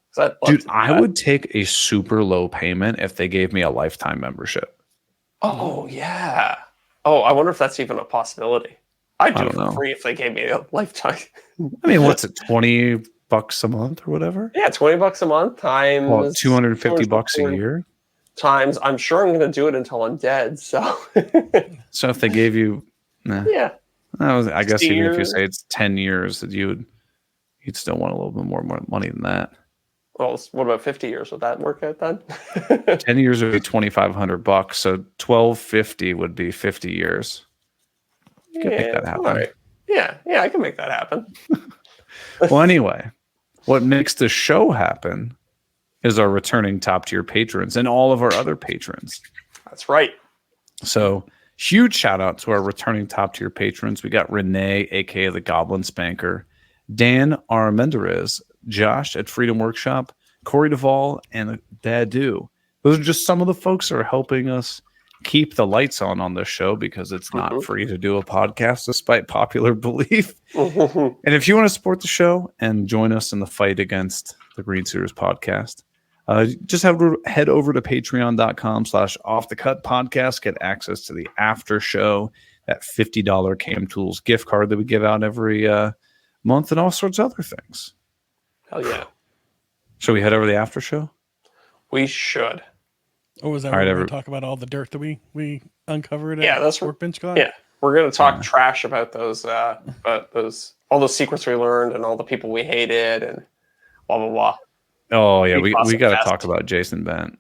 Speaker 4: Dude, I would take a super low payment if they gave me a lifetime membership.
Speaker 3: Oh, yeah. Oh, I wonder if that's even a possibility. I'd do it for free if they gave me a lifetime.
Speaker 4: I mean, what's it, $20 a month or whatever?
Speaker 3: Yeah, $20 a month times
Speaker 4: $250 a year.
Speaker 3: Times, I'm sure I'm going to do it until I'm dead. So,
Speaker 4: so if they gave you,
Speaker 3: yeah,
Speaker 4: I guess even if you say it's 10 years, that you'd still want a little bit more money than that.
Speaker 3: Well, what about 50 years? Would that work out then?
Speaker 4: 10 years would be $2,500. So $1,250 would be 50 years. You can make that happen.
Speaker 3: All right. Yeah, I can make that happen.
Speaker 4: Well, anyway, what makes the show happen is our returning top tier patrons and all of our other patrons.
Speaker 3: That's right.
Speaker 4: So huge shout out to our returning top tier patrons. We got Renee, aka the Goblin Spanker, Dan Armendariz, Josh at Freedom Workshop, Corey Duvall, and Dadu. Those are just some of the folks that are helping us keep the lights on this show, because it's not free to do a podcast despite popular belief. And if you want to support the show and join us in the fight against the Green Suiters podcast, just head over to patreon.com/offthecut-podcast, get access to the after show, that $50 Cam Tools gift card that we give out every month, and all sorts of other things.
Speaker 3: Hell yeah.
Speaker 4: Should we head over to the after show?
Speaker 3: We should.
Speaker 5: Or was that where we talk about all the dirt that we uncovered at
Speaker 3: that's
Speaker 5: Workbench Con?
Speaker 3: Yeah. We're going to talk trash about those all those secrets we learned and all the people we hated and blah, blah, blah.
Speaker 4: Oh, yeah. We got to talk about Jason Bent.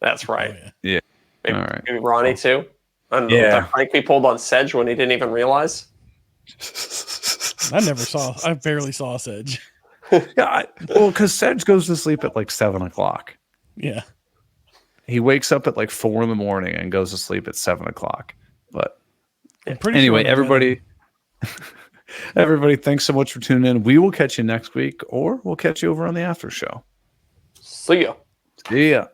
Speaker 3: That's right.
Speaker 4: Oh, yeah.
Speaker 3: Maybe,
Speaker 4: all right.
Speaker 3: Maybe Ronnie, too. And that prank we pulled on Sedge when he didn't even realize.
Speaker 5: I barely saw Sedge.
Speaker 4: Yeah, because Sedge goes to sleep at like 7 o'clock.
Speaker 5: Yeah.
Speaker 4: He wakes up at like 4 a.m. and goes to sleep at 7 o'clock. But
Speaker 5: anyway,
Speaker 4: everybody, thanks so much for tuning in. We will catch you next week, or we'll catch you over on the after show.
Speaker 3: See ya.
Speaker 4: See ya.